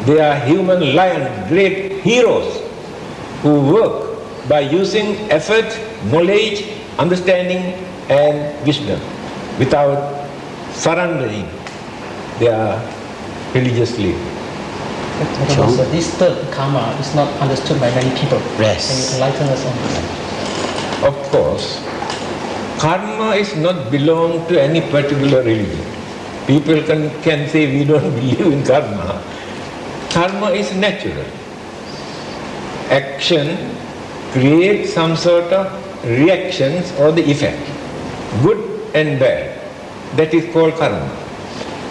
they are human lion, great heroes who work by using effort, knowledge, understanding and wisdom. without surrendering their religious life. So this third karma is not understood by many people. Yes. Can you enlighten us on this? Of course, karma is not belong to any particular religion. People can say we don't believe in karma. Karma is natural. Action creates some sort of reactions or the effect, good and bad. That is called karma.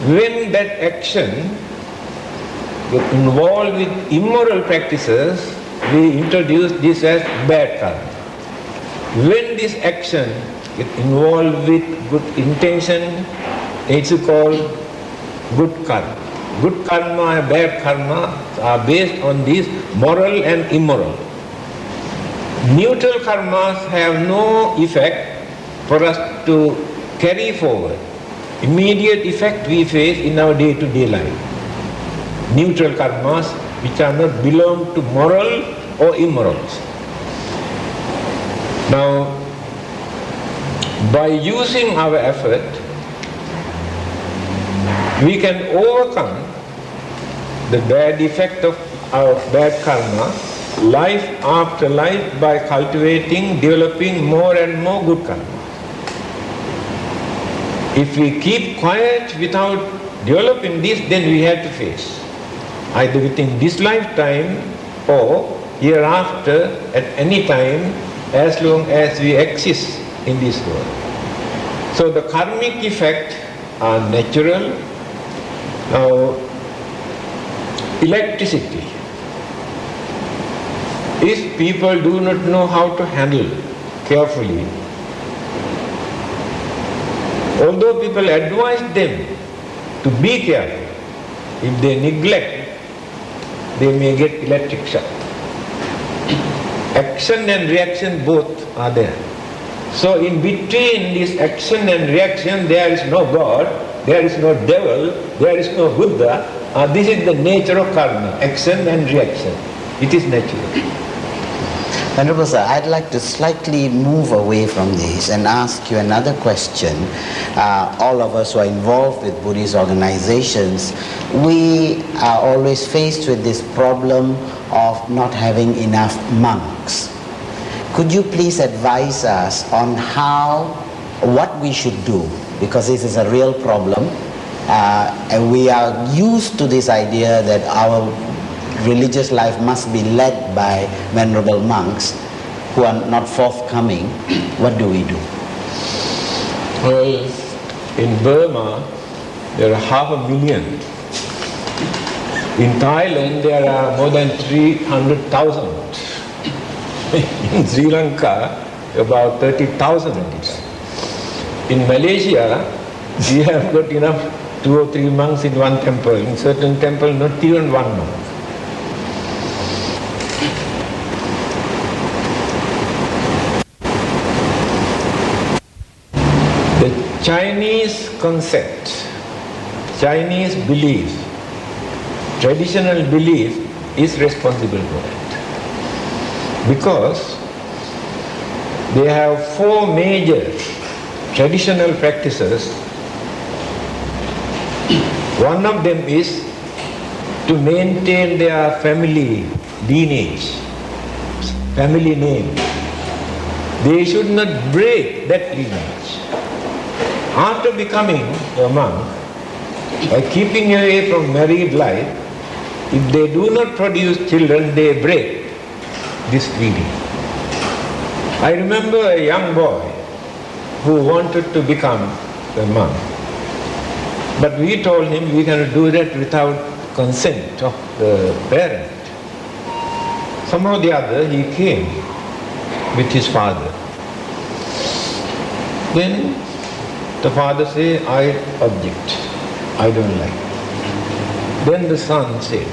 When that action gets involved with immoral practices, we introduce this as bad karma. When this action gets involved with good intention, it's called good karma. Good karma and bad karma are based on these moral and immoral. Neutral karmas have no effect for us to carry forward. Immediate effect we face in our day-to-day life. Neutral karmas which are not belong to moral or immorals. Now, by using our effort, we can overcome the bad effect of our bad karma life after life by cultivating, developing more and more good karma. If we keep quiet without developing this, then we have to face, either within this lifetime or hereafter at any time, as long as we exist in this world. So the karmic effects are natural. Now, electricity. If people do not know how to handle carefully, although people advise them to be careful, if they neglect, they may get electric shock. Action and reaction both are there. So in between this action and reaction, there is no God, there is no devil, there is no Buddha. This is the nature of karma, action and reaction. It is natural. Venerable Sir, I'd like to slightly move away from this and ask you another question. All of us who are involved with Buddhist organizations, we are always faced with this problem of not having enough monks. Could you please advise us on what we should do? Because this is a real problem. And we are used to this idea that our religious life must be led by venerable monks who are not forthcoming. What do we do? Well, in Burma, there are 500,000. In Thailand, there are more than 300,000. In Sri Lanka, about 30,000. In Malaysia, we have got enough 2 or 3 monks in one temple. In certain temples, not even one monk. The Chinese concept, Chinese belief, traditional belief is responsible for it. Because they have 4 major traditional practices. One of them is to maintain their family lineage, family name. They should not break that lineage. After becoming a monk, by keeping away from married life, if they do not produce children, they break this lineage. I remember a young boy who wanted to become a monk. But we told him we cannot do that without consent of the parent. Somehow or the other he came with his father. Then the father said, I object, I don't like. Then the son said,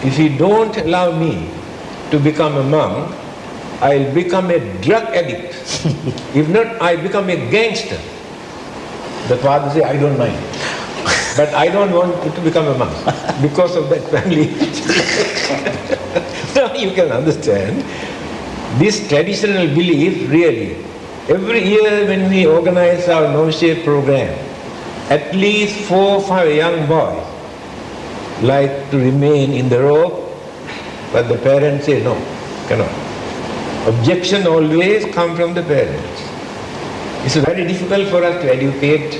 if you don't allow me to become a monk, I'll become a drug addict. If not, I become a gangster. The father said, I don't mind. But I don't want you to become a monk because of that family. Now you can understand, this traditional belief really Every year when we organize our novitiate program, at least 4 or 5 young boys like to remain in the rope, but the parents say no, cannot. Objection always comes from the parents. It's very difficult for us to educate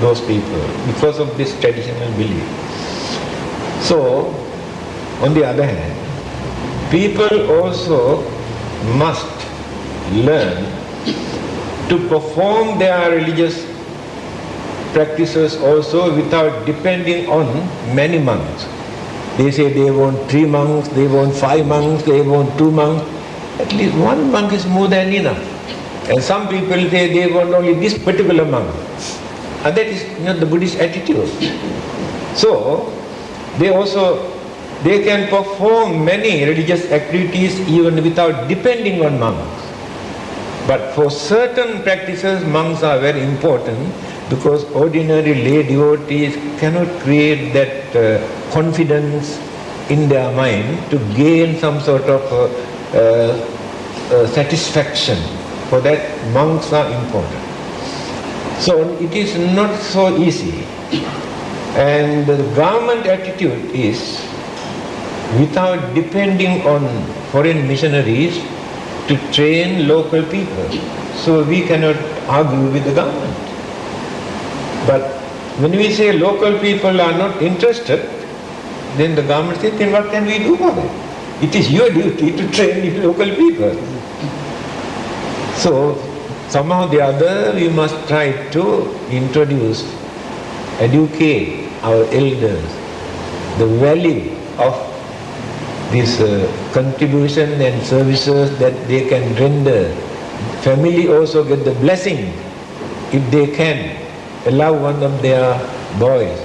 those people because of this traditional belief. So, on the other hand, people also must learn to perform their religious practices also without depending on many monks. They say they want 3 monks, they want 5 monks, they want 2 monks. At least 1 monk is more than enough. And some people say they want only this particular monk. And that is not the Buddhist attitude. So, they can perform many religious activities even without depending on monks. But for certain practices, monks are very important because ordinary lay devotees cannot create that confidence in their mind to gain some sort of satisfaction. For that, monks are important. So it is not so easy. And the government attitude is, without depending on foreign missionaries, to train local people. So we cannot argue with the government. But when we say local people are not interested, then the government says, then what can we do about it? It is your duty to train the local people. So somehow or the other we must try to introduce, educate our elders the value of this contribution and services that they can render. Family also get the blessing if they can allow one of their boys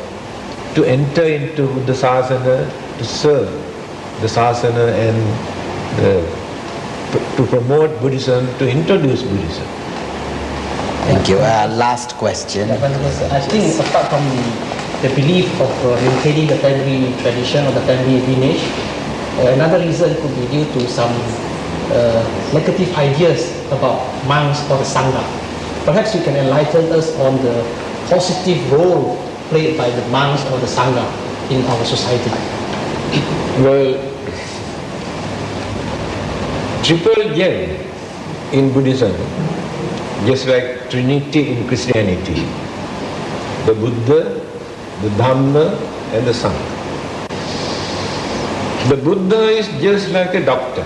to enter into the sasana, to serve the sasana and to promote Buddhism, to introduce Buddhism. Thank you. Last question. I think apart from the belief of maintaining the family tradition or the family lineage, another reason could be due to some negative ideas about monks or the sangha. Perhaps you can enlighten us on the positive role played by the monks or the sangha in our society. Well, triple gem in Buddhism, just like Trinity in Christianity, the Buddha, the Dhamma and the Sangha. The Buddha is just like a doctor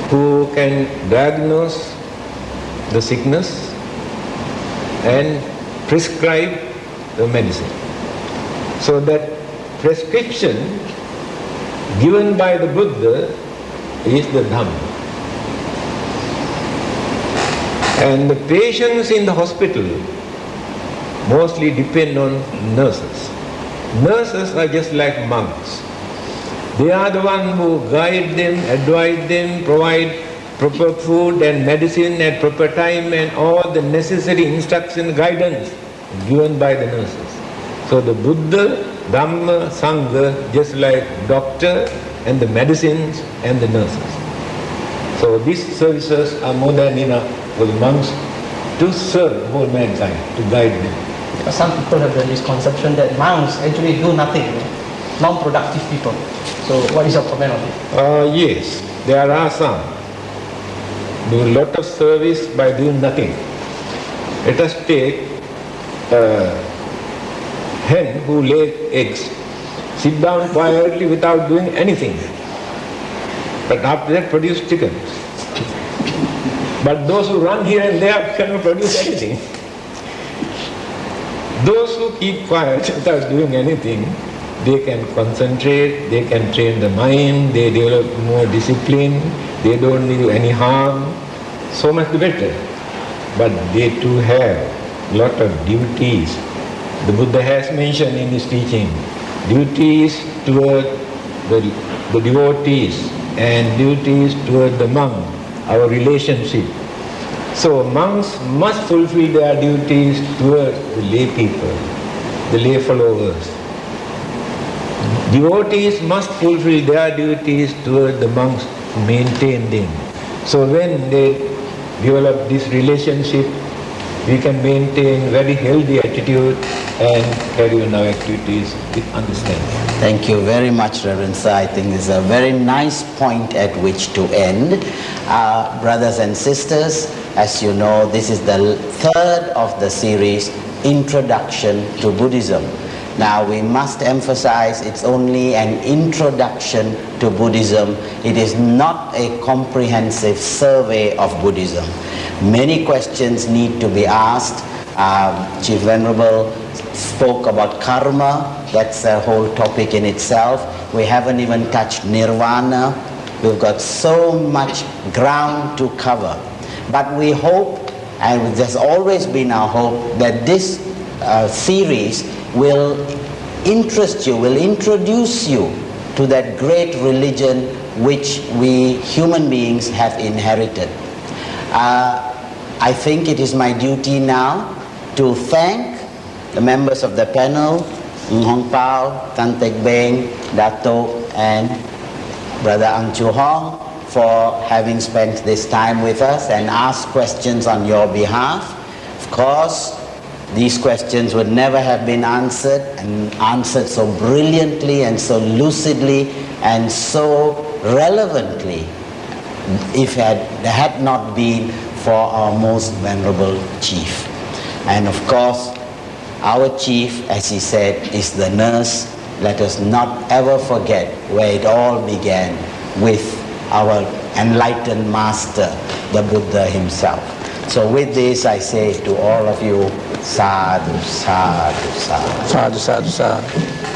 who can diagnose the sickness and prescribe the medicine. So that prescription given by the Buddha is the Dhamma. And the patients in the hospital mostly depend on nurses. Nurses are just like monks. They are the ones who guide them, advise them, provide proper food and medicine at proper time and all the necessary instruction, guidance given by the nurses. So the Buddha, Dhamma, Sangha, just like doctor and the medicines and the nurses. So these services are more than enough for the monks to serve whole mankind, to guide them. Some people have the misconception that monks actually do nothing, non-productive people. So what is your comment on it? Yes, there are some do a lot of service by doing nothing. Let us take a hen who lays eggs, sit down quietly without doing anything, but after that produce chickens. But those who run here and there cannot produce anything. Those who keep quiet without doing anything, they can concentrate, they can train the mind, they develop more discipline, they don't do any harm, so much better. But they too have a lot of duties. The Buddha has mentioned in his teaching, duties toward the devotees and duties toward the monk, our relationship. So monks must fulfill their duties toward the lay people, the lay followers. Devotees must fulfill their duties toward the monks to maintain them. So when they develop this relationship, we can maintain very healthy attitude and carry on our activities with understanding. Thank you very much, Reverend Sir. I think this is a very nice point at which to end. Brothers and sisters, as you know, this is the third of the series, Introduction to Buddhism. Now we must emphasize it's only an introduction to Buddhism. It is not a comprehensive survey of Buddhism. Many questions need to be asked. Chief Venerable spoke about karma. That's a whole topic in itself. We haven't even touched nirvana. We've got so much ground to cover. But we hope, and there's always been our hope, that this series will interest you, will introduce you to that great religion which we human beings have inherited. I think it is my duty now to thank the members of the panel, Hong Pao, Tan Tek Beng, Dato, and Brother Ang Chu Hong, for having spent this time with us and asked questions on your behalf. Of course, these questions would never have been answered, and answered so brilliantly and so lucidly and so relevantly if it had not been for our most venerable chief. And of course, our chief, as he said, is the nurse. Let us not ever forget where it all began, with our enlightened master, the Buddha himself. So with this, I say to all of you, sadhu, sadhu, sadhu. Sadhu, sadhu, sadhu.